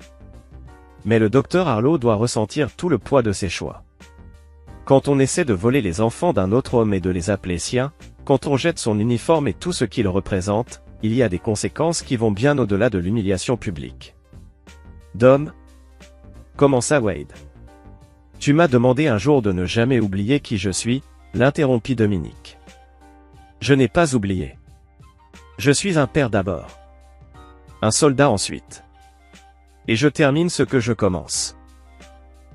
Mais le docteur Harlow doit ressentir tout le poids de ses choix. Quand on essaie de voler les enfants d'un autre homme et de les appeler siens, quand on jette son uniforme et tout ce qu'il représente, il y a des conséquences qui vont bien au-delà de l'humiliation publique. Dom, commença Wade. Tu m'as demandé un jour de ne jamais oublier qui je suis, l'interrompit Dominique. Je n'ai pas oublié. Je suis un père d'abord. Un soldat ensuite. Et je termine ce que je commence.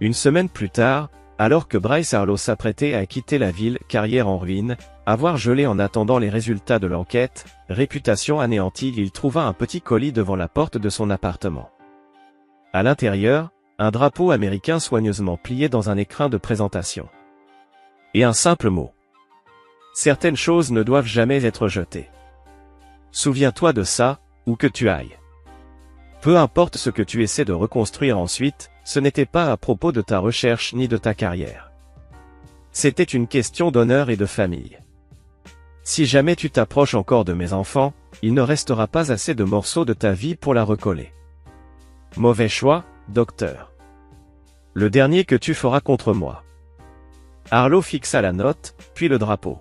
Une semaine plus tard, alors que Bryce Harlow s'apprêtait à quitter la ville, carrière en ruine, avoir gelé en attendant les résultats de l'enquête, réputation anéantie, il trouva un petit colis devant la porte de son appartement. À l'intérieur, un drapeau américain soigneusement plié dans un écrin de présentation. Et un simple mot. Certaines choses ne doivent jamais être jetées. Souviens-toi de ça, où que tu ailles. Peu importe ce que tu essaies de reconstruire ensuite, ce n'était pas à propos de ta recherche ni de ta carrière. C'était une question d'honneur et de famille. Si jamais tu t'approches encore de mes enfants, il ne restera pas assez de morceaux de ta vie pour la recoller. Mauvais choix, docteur. Le dernier que tu feras contre moi. Harlow fixa la note, puis le drapeau.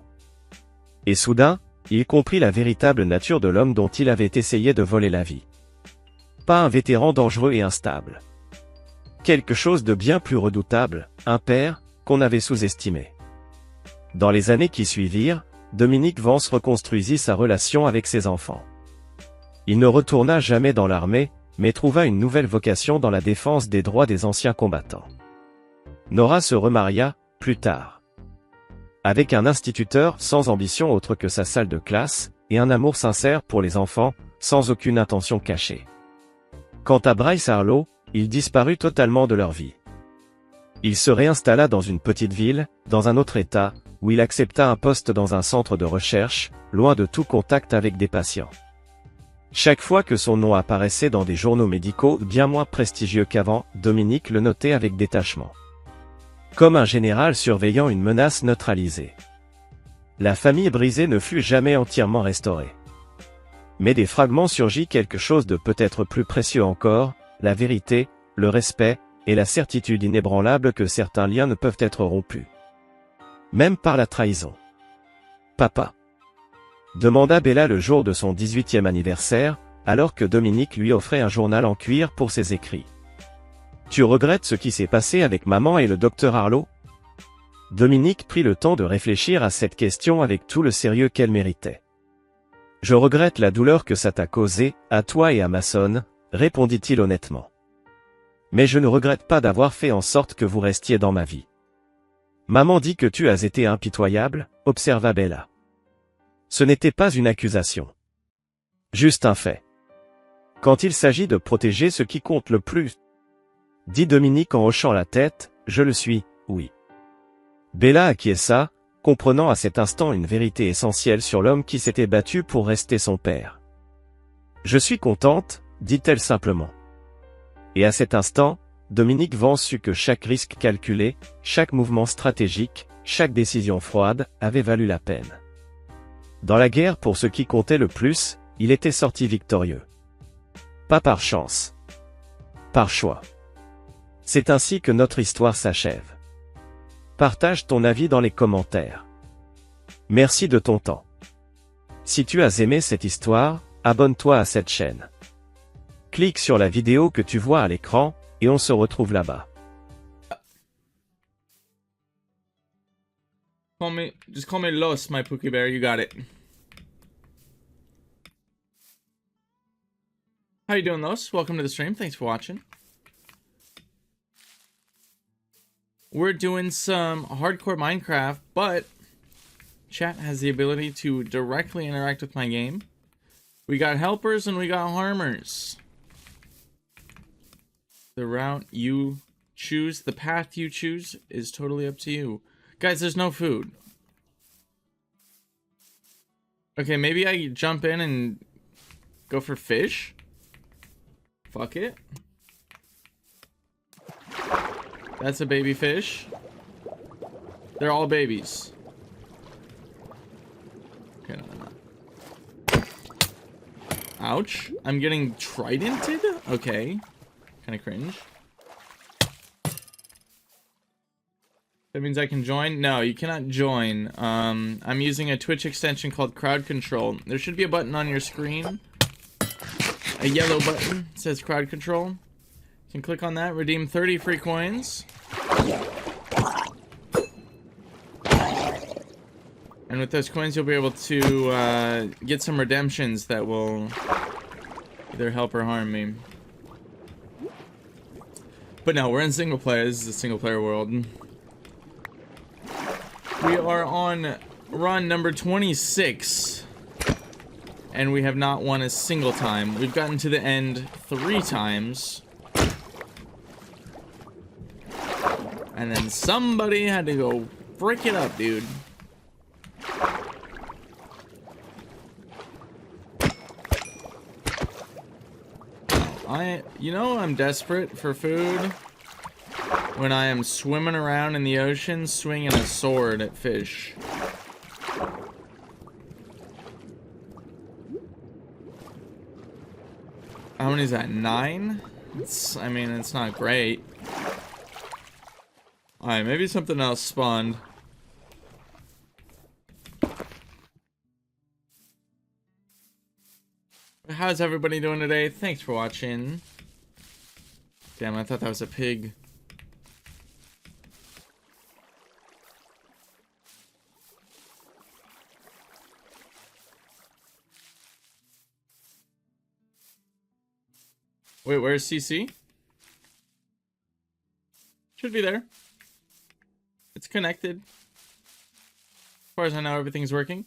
Et soudain, il comprit la véritable nature de l'homme dont il avait essayé de voler la vie. Pas un vétéran dangereux et instable. Quelque chose de bien plus redoutable, un père, qu'on avait sous-estimé. Dans les années qui suivirent, Dominique Vance reconstruisit sa relation avec ses enfants. Il ne retourna jamais dans l'armée, mais trouva une nouvelle vocation dans la défense des droits des anciens combattants. Nora se remaria, plus tard. Avec un instituteur sans ambition autre que sa salle de classe, et un amour sincère pour les enfants, sans aucune intention cachée. Quant à Bryce Harlow, il disparut totalement de leur vie. Il se réinstalla dans une petite ville, dans un autre état, où il accepta un poste dans un centre de recherche, loin de tout contact avec des patients. Chaque fois que son nom apparaissait dans des journaux médicaux bien moins prestigieux qu'avant, Dominique le notait avec détachement. Comme un général surveillant une menace neutralisée. La famille brisée ne fut jamais entièrement restaurée. Mais des fragments surgit quelque chose de peut-être plus précieux encore, la vérité, le respect, et la certitude inébranlable que certains liens ne peuvent être rompus. Même par la trahison. Papa? Demanda Bella le jour de son 18e anniversaire, alors que Dominique lui offrait un journal en cuir pour ses écrits. Tu regrettes ce qui s'est passé avec maman et le docteur Harlow? Dominique prit le temps de réfléchir à cette question avec tout le sérieux qu'elle méritait. Je regrette la douleur que ça t'a causée, à toi et à Mason, répondit-il honnêtement. Mais je ne regrette pas d'avoir fait en sorte que vous restiez dans ma vie. Maman dit que tu as été impitoyable, observa Bella. Ce n'était pas une accusation. Juste un fait. Quand il s'agit de protéger ce qui compte le plus, dit Dominique en hochant la tête, je le suis, oui. Bella acquiesça, comprenant à cet instant une vérité essentielle sur l'homme qui s'était battu pour rester son père. Je suis contente, dit-elle simplement. Et à cet instant, Dominique Vance sut que chaque risque calculé, chaque mouvement stratégique, chaque décision froide, avait valu la peine. Dans la guerre pour ce qui comptait le plus, il était sorti victorieux. Pas par chance. Par choix. C'est ainsi que notre histoire s'achève. Partage ton avis dans les commentaires. Merci de ton temps. Si tu as aimé cette histoire, abonne-toi à cette chaîne. Clique sur la vidéo que tu vois à l'écran, et on se retrouve là-bas. Just call me Los, my Pookie Bear, you got it. How you doing, Los? Welcome to the stream, thanks for watching. We're doing some hardcore Minecraft, but chat has the ability to directly interact with my game. We got helpers and we got harmers. The route you choose, the path you choose, is totally up to you. Guys, there's no food. Okay, maybe I jump in and go for fish? Fuck it. That's a baby fish. They're all babies. Okay, no, they're not. Ouch. I'm getting tridented? Okay. Kind of cringe. That means I can join? No, you cannot join. I'm using a Twitch extension called Crowd Control. There should be a button on your screen. A yellow button. It says Crowd Control. You can click on that, redeem 30 free coins. And with those coins, you'll be able to get some redemptions that will either help or harm me. But no, we're in single player. This is a single player world. We are on run number 26. And we have not won a single time. We've gotten to the end 3 times. And then somebody had to go frick it up, dude. You know I'm desperate for food when I am swimming around in the ocean swinging a sword at fish. How many is that? 9? I mean, it's not great. Alright, maybe something else spawned. How's everybody doing today? Thanks for watching. Damn, I thought that was a pig. Wait, where's CC? Should be there. It's connected. As far as I know, everything's working.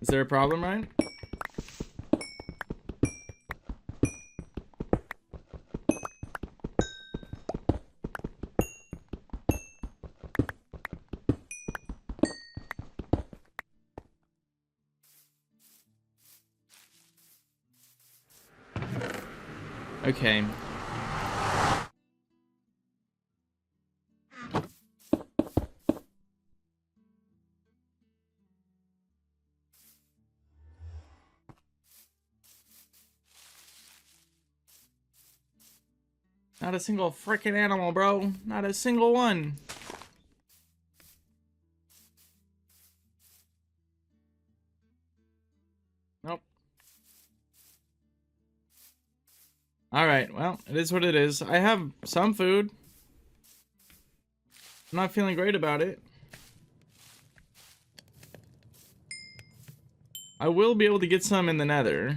Is there a problem, Ryan? Okay. Not a single freaking animal, bro. Not a single one. Nope. Alright, well, it is what it is. I have some food. I'm not feeling great about it. I will be able to get some in the nether.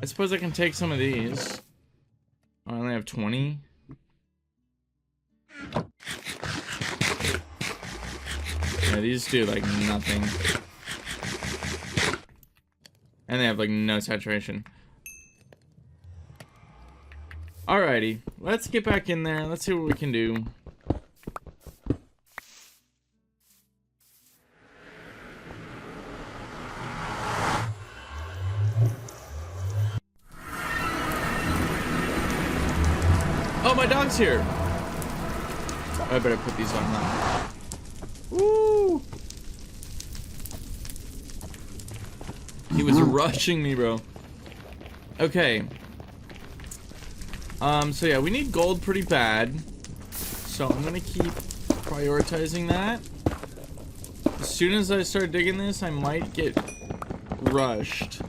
I suppose I can take some of these. I only have 20. Yeah, these do like nothing. And they have like no saturation. Alrighty, let's get back in there. Let's see what we can do. my dog's here. Oh, I better put these on now. Woo! He was rushing me, bro. Okay. So yeah, we need gold pretty bad. So I'm gonna keep prioritizing that. As soon as I start digging this, I might get rushed.